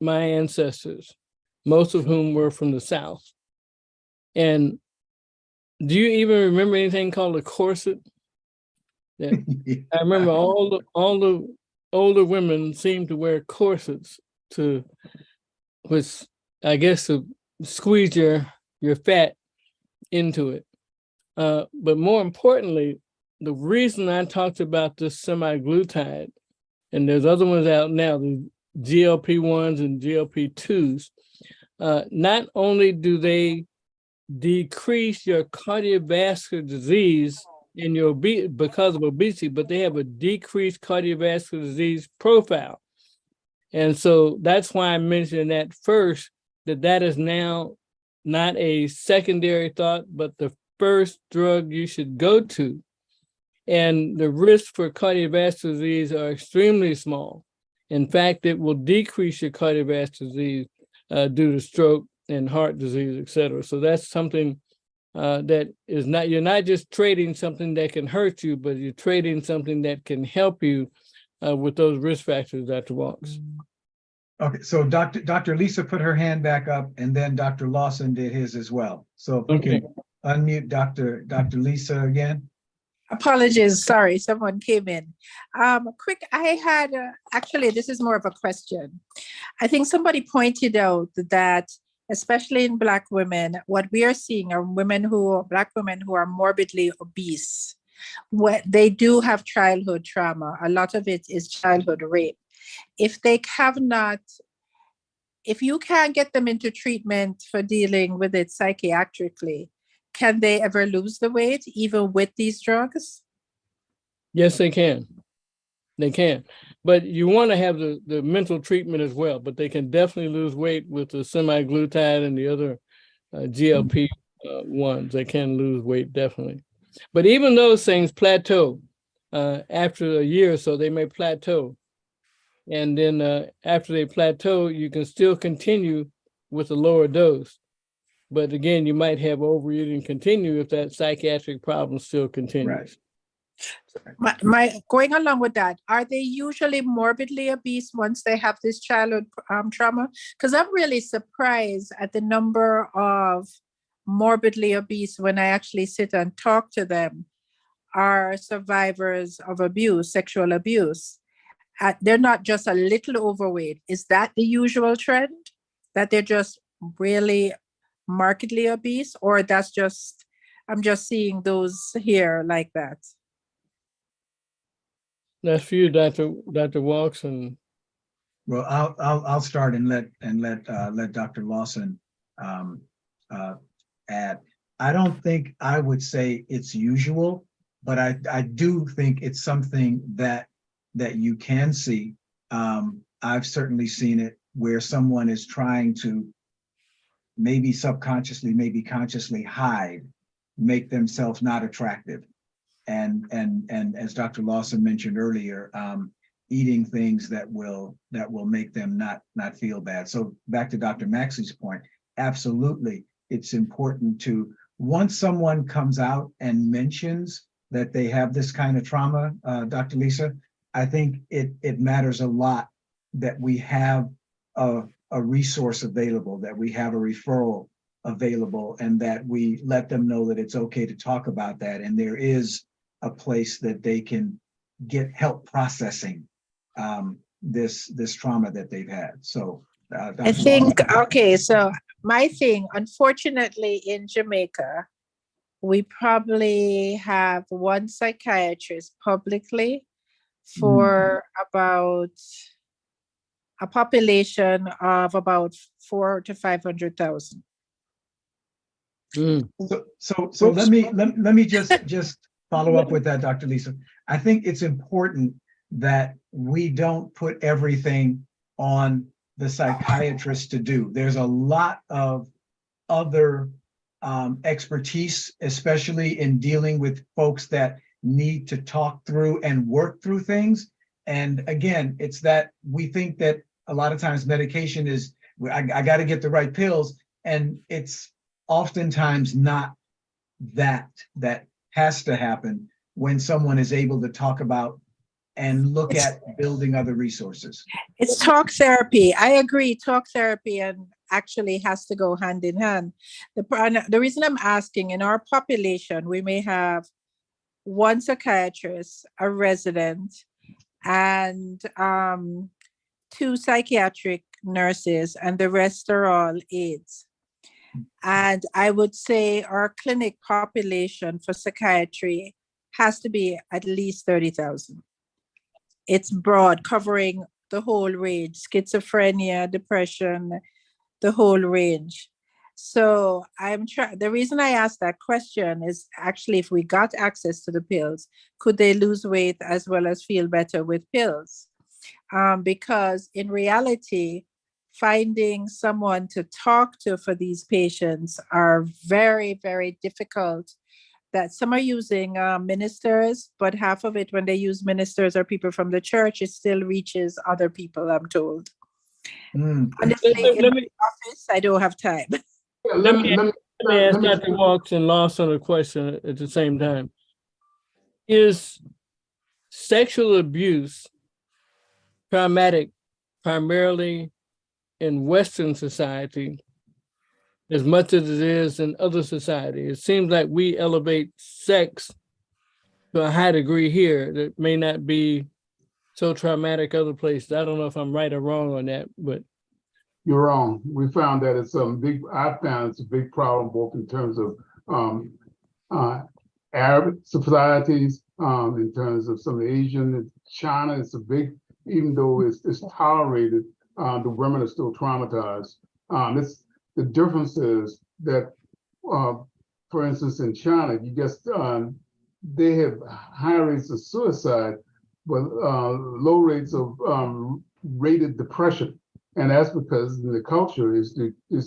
my ancestors, most of whom were from the South. And do you even remember anything called a corset? Yeah. I remember all the older women seemed to wear corsets to, which I guess to squeeze your fat into it. But more importantly, the reason I talked about this semaglutide, and there's other ones out now, the GLP-1s and GLP-2s, not only do they decrease your cardiovascular disease in your because of obesity, but they have a decreased cardiovascular disease profile. And so that's why I mentioned that first, that is now not a secondary thought, but the first drug you should go to. And the risks for cardiovascular disease are extremely small. In fact, it will decrease your cardiovascular disease due to stroke and heart disease, et cetera. So that's something that is not, you're not just trading something that can hurt you, but you're trading something that can help you with those risk factors, Dr. Walks. Okay, so Dr. Lisa put her hand back up, and then Dr. Lawson did his as well. So if we can unmute Dr. Lisa again. Apologies, sorry, someone came in. Quick, I had, actually, this is more of a question. I think somebody pointed out that, especially in Black women, what we are seeing are Black women who are morbidly obese. They do have childhood trauma. A lot of it is childhood rape. If you can't get them into treatment for dealing with it psychiatrically, can they ever lose the weight even with these drugs? Yes, they can. They can. But you want to have the mental treatment as well, but they can definitely lose weight with the semaglutide and the other GLP ones. They can lose weight, definitely. But even those things plateau. After a year or so, they may plateau. And then after they plateau, you can still continue with a lower dose. But again, you might have overeating continue if that psychiatric problem still continues. Right. Going along with that, are they usually morbidly obese once they have this childhood trauma? Because I'm really surprised at the number of morbidly obese when I actually sit and talk to them are survivors of abuse, sexual abuse. They're not just a little overweight. Is that the usual trend? That they're just really markedly obese, or I'm just seeing those here like that? That's for you, Dr. Walks. And well, I'll start and let Dr. Lawson add. I don't think I would say it's usual, but I do think it's something that you can see. I've certainly seen it where someone is trying to maybe subconsciously, maybe consciously hide, make themselves not attractive. And as Dr. Lawson mentioned earlier, eating things that will make them not feel bad. So back to Dr. Maxey's point, absolutely, it's important to, once someone comes out and mentions that they have this kind of trauma, Dr. Lisa, I think it matters a lot that we have a resource available, that we have a referral available, and that we let them know that it's okay to talk about that. And there is a place that they can get help processing this trauma that they've had. So I think, okay, so my thing, unfortunately in Jamaica, we probably have one psychiatrist publicly for about a population of about 400,000 to 500,000. So let me just follow up with that, Dr. Lisa. I think it's important that we don't put everything on the psychiatrist to do. There's a lot of other expertise, especially in dealing with folks that need to talk through and work through things. And again, it's that we think that a lot of times medication is, I got to get the right pills. And it's oftentimes not that has to happen when someone is able to talk about and look at building other resources. It's talk therapy. I agree. Talk therapy and actually has to go hand in hand. The reason I'm asking, in our population, we may have one psychiatrist, a resident, and 2 psychiatric nurses, and the rest are all aides. And I would say our clinic population for psychiatry has to be at least 30,000. It's broad, covering the whole range, schizophrenia, depression, the whole range. So the reason I asked that question is actually, if we got access to the pills, could they lose weight as well as feel better with pills? Because in reality, finding someone to talk to for these patients are very, very difficult. That some are using ministers, but half of it, when they use ministers or people from the church, it still reaches other people, I'm told. Honestly, in my office, I don't have time. Let me ask Dr. Walks and Lawson a question at the same time. Is sexual abuse traumatic primarily in Western society as much as it is in other societies? It seems like we elevate sex to a high degree here that may not be so traumatic other places. I don't know if I'm right or wrong on that, but you're wrong. We found that it's I found it's a big problem, both in terms of Arab societies, in terms of some Asian, China. It's a big, even though it's tolerated, the women are still traumatized. The difference is that, for instance, in China, they have high rates of suicide, but low rates of rated depression. And that's because the culture is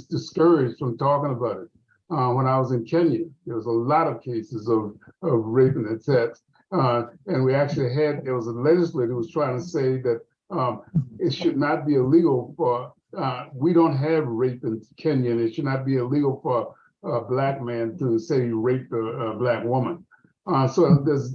discouraged from talking about it. When I was in Kenya, there was a lot of cases of rape and incest. And we actually there was a legislator who was trying to say that it should not be illegal for, we don't have rape in Kenya, and it should not be illegal for a Black man to say he raped a Black woman. So there's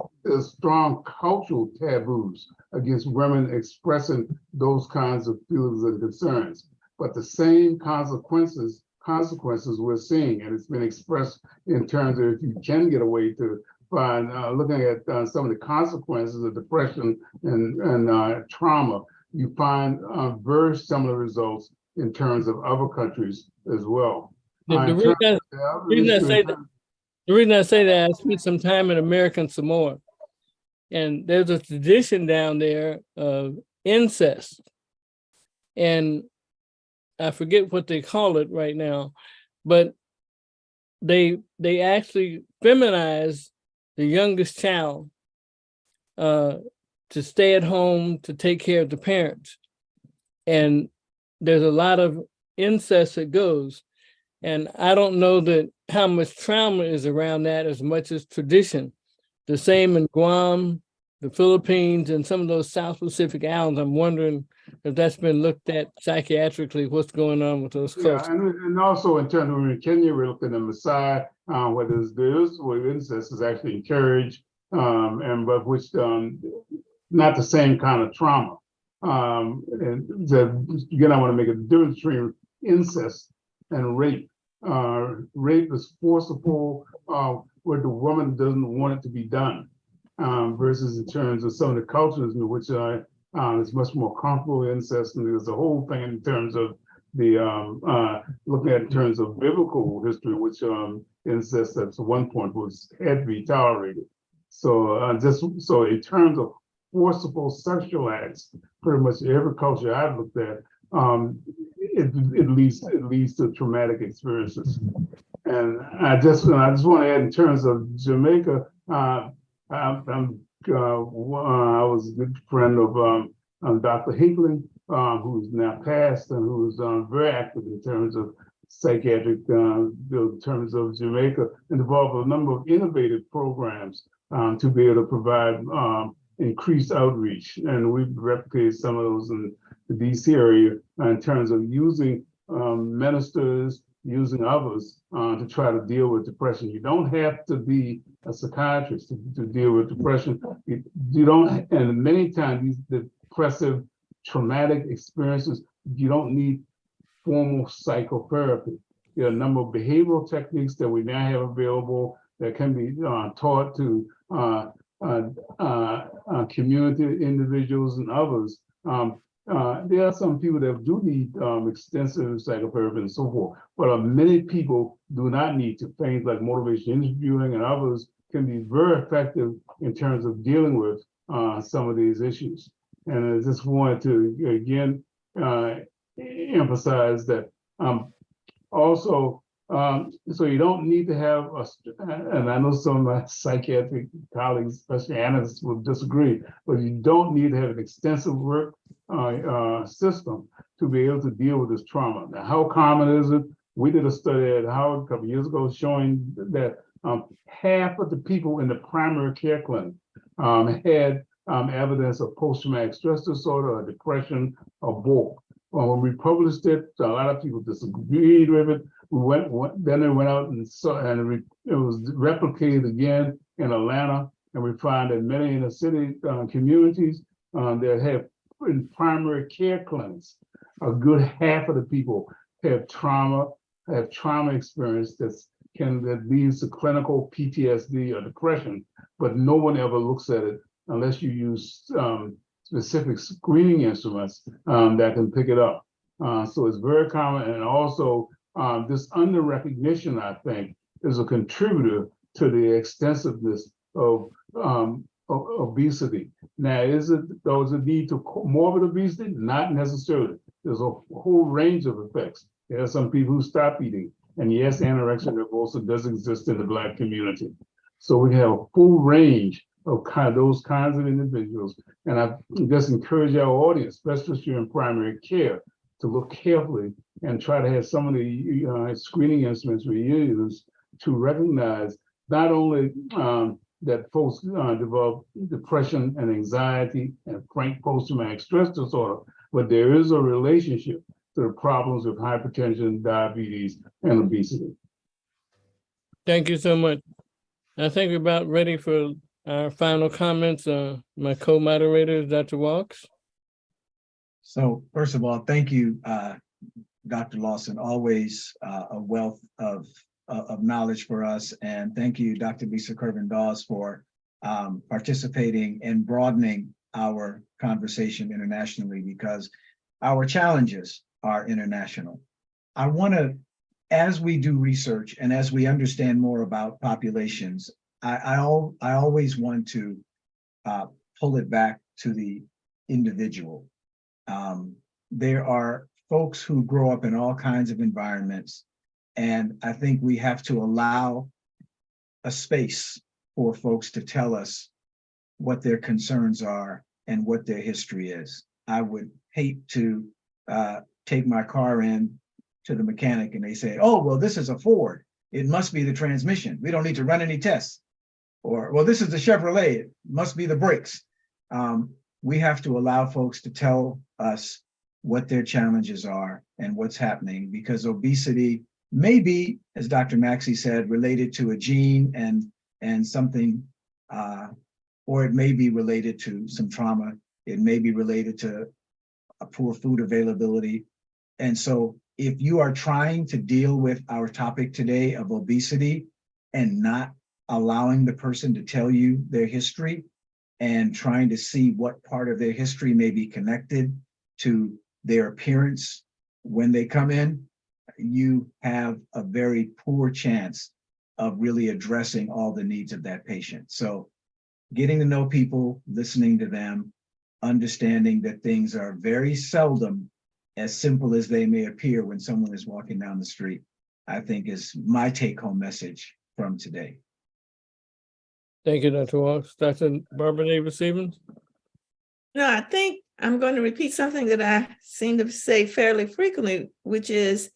strong cultural taboos against women expressing those kinds of feelings and concerns. But the same consequences we're seeing, and it's been expressed in terms of, if you can get away to find, looking at some of the consequences of depression and trauma, you find very similar results in terms of other countries as well. The reason I say that, I spent some time in American Samoa, and there's a tradition down there of incest. And I forget what they call it right now, but they actually feminize the youngest child to stay at home to take care of the parents. And there's a lot of incest that goes. And I don't know that how much trauma is around that as much as tradition. The same in Guam, the Philippines, and some of those South Pacific islands. I'm wondering if that's been looked at psychiatrically, what's going on with those cultures. Yeah, and also in terms of in Kenya, we're looking at Maasai, where incest is actually encouraged, but which not the same kind of trauma. And again, I want to make a difference between incest and rape. Rape is forcible where the woman doesn't want it to be done, versus in terms of some of the cultures in which it's much more comfortable incest, and there's a whole thing in terms of the looking at in terms of biblical history, which incest at one point had to be tolerated. So just so in terms of forcible sexual acts, pretty much every culture I've looked at, it leads to traumatic experiences. And I just want to add in terms of Jamaica, I was a good friend of Dr. Hinckley, who's now passed and who's very active in terms of psychiatric, in terms of Jamaica, and involved a number of innovative programs to be able to provide increased outreach. And we've replicated some of those in the DC area in terms of using ministers, using others to try to deal with depression. You don't have to be a psychiatrist to deal with depression. You don't, and many times these depressive traumatic experiences, you don't need formal psychotherapy. There are a number of behavioral techniques that we now have available that can be taught to community individuals and others. There are some people that do need extensive psychotherapy and so forth, but many people do not need to. Things like motivation interviewing and others can be very effective in terms of dealing with some of these issues. And I just wanted to, again, emphasize that also, so you don't need to have, and I know some of my psychiatric colleagues, especially analysts, will disagree, but you don't need to have an extensive work system to be able to deal with this trauma. Now, how common is it? We did a study at Howard a couple of years ago showing that half of the people in the primary care clinic had evidence of post-traumatic stress disorder or depression or both. When we published it, a lot of people disagreed with it. Then it went out and it was replicated again in Atlanta, and we found that many inner city communities that have in primary care clinics, a good half of the people have trauma experience that leads to clinical PTSD or depression, but no one ever looks at it unless you use specific screening instruments that can pick it up. So it's very common, and also this under recognition, I think, is a contributor to the extensiveness of obesity. Now, is it a need to morbid obesity? Not necessarily. There's a whole range of effects. There are some people who stop eating, and yes, anorexia nervosa does exist in the Black community. So we have a full range of those kinds of individuals. And I just encourage our audience, especially if you're in primary care, to look carefully and try to have some of the screening instruments we use to recognize not only that folks develop depression and anxiety and frank post-traumatic stress disorder, but there is a relationship to the problems of hypertension, diabetes, and obesity. Thank you so much. I think we're about ready for our final comments. My co-moderator is Dr. Walks. So first of all, thank you, Dr. Lawson, always a wealth of knowledge for us. And thank you, Dr. Lisa Kirvan-Dawes, for participating and broadening our conversation internationally, because our challenges are international. I want to, as we do research and as we understand more about populations, I always want to pull it back to the individual. There are folks who grow up in all kinds of environments, and I think we have to allow a space for folks to tell us what their concerns are and what their history is. I would hate to take my car in to the mechanic and they say, oh, well, this is a Ford. It must be the transmission. We don't need to run any tests. Or, well, this is the Chevrolet. It must be the brakes. We have to allow folks to tell us what their challenges are and what's happening, because obesity may be, as Dr. Maxey said, related to a gene and something or it may be related to some trauma. It may be related to a poor food availability. And so if you are trying to deal with our topic today of obesity and not allowing the person to tell you their history and trying to see what part of their history may be connected to their appearance when they come in, you have a very poor chance of really addressing all the needs of that patient. So getting to know people, listening to them, understanding that things are very seldom as simple as they may appear when someone is walking down the street, I think is my take-home message from today. Thank you, Dr. Walks. Dr. Barbara Davis-Stevens? No, I think I'm going to repeat something that I seem to say fairly frequently, which is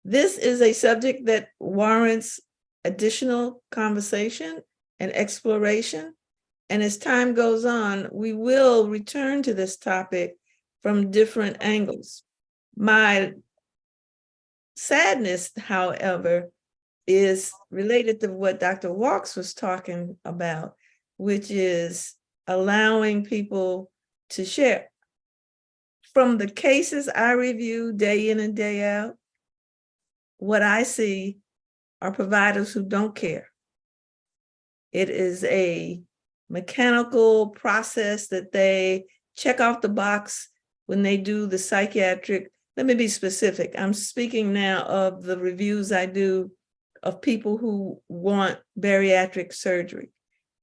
this is a subject that warrants additional conversation and exploration. And as time goes on, we will return to this topic from different angles. My sadness, however, is related to what Dr. Walks was talking about, which is allowing people to share. From the cases I review day in and day out, what I see are providers who don't care. It is a mechanical process that they check off the box when they do the psychiatric. Let me be specific. I'm speaking now of the reviews I do of people who want bariatric surgery.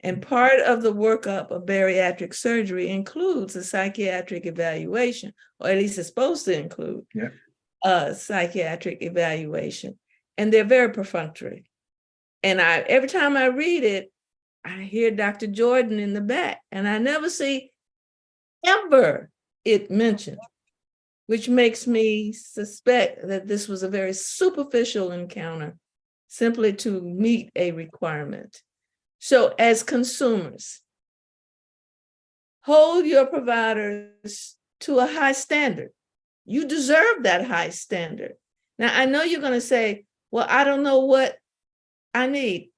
And part of the workup of bariatric surgery includes a psychiatric evaluation, or at least it's supposed to include a psychiatric evaluation. And they're very perfunctory. And every time I read it, I hear Dr. Jordan in the back, and I never see ever it mentioned, which makes me suspect that this was a very superficial encounter simply to meet a requirement. So as consumers, hold your providers to a high standard. You deserve that high standard. Now, I know you're going to say, well, I don't know what I need.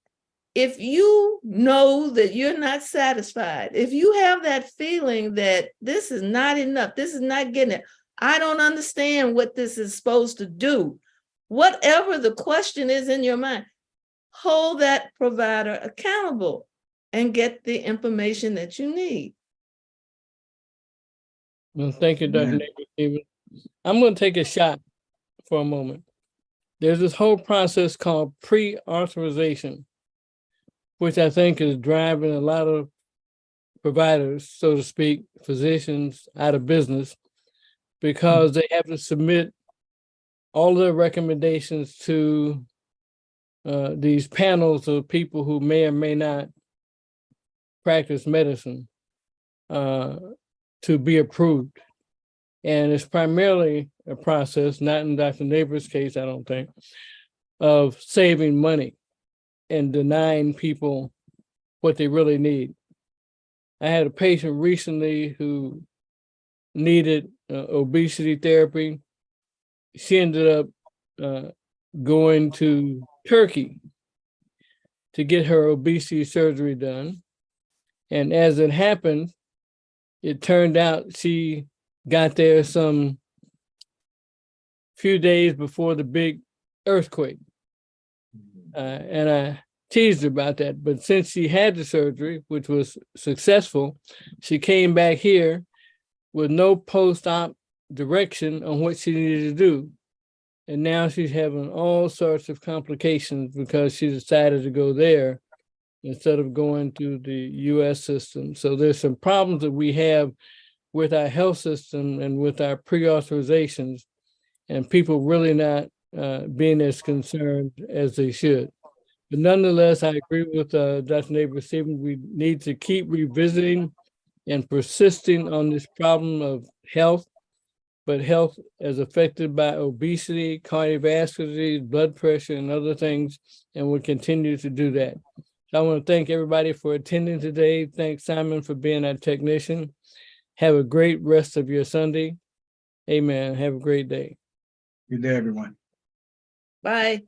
If you know that you're not satisfied, if you have that feeling that this is not enough, this is not getting it, I don't understand what this is supposed to do, whatever the question is in your mind, hold that provider accountable and get the information that you need. Well, thank you, Dr. Davis. I'm going to take a shot for a moment. There's this whole process called pre-authorization, which I think is driving a lot of providers, so to speak, physicians out of business, because they have to submit all their recommendations to these panels of people who may or may not practice medicine to be approved. And it's primarily a process, not in Dr. Neighbor's case, I don't think, of saving money and denying people what they really need. I had a patient recently who needed obesity therapy. She ended up going to Turkey to get her obesity surgery done. And as it happened, it turned out she got there some few days before the big earthquake. And I teased her about that. But since she had the surgery, which was successful, she came back here with no post-op direction on what she needed to do. And now she's having all sorts of complications because she decided to go there instead of going to the US system. So there's some problems that we have with our health system and with our pre-authorizations, and people really not being as concerned as they should. But nonetheless, I agree with Dr. Neighbor-Stevens. We need to keep revisiting and persisting on this problem of health, but health as affected by obesity, cardiovascular disease, blood pressure, and other things, and we'll continue to do that. So I want to thank everybody for attending today. Thanks, Simon, for being our technician. Have a great rest of your Sunday. Amen. Have a great day. Good day, everyone. Bye.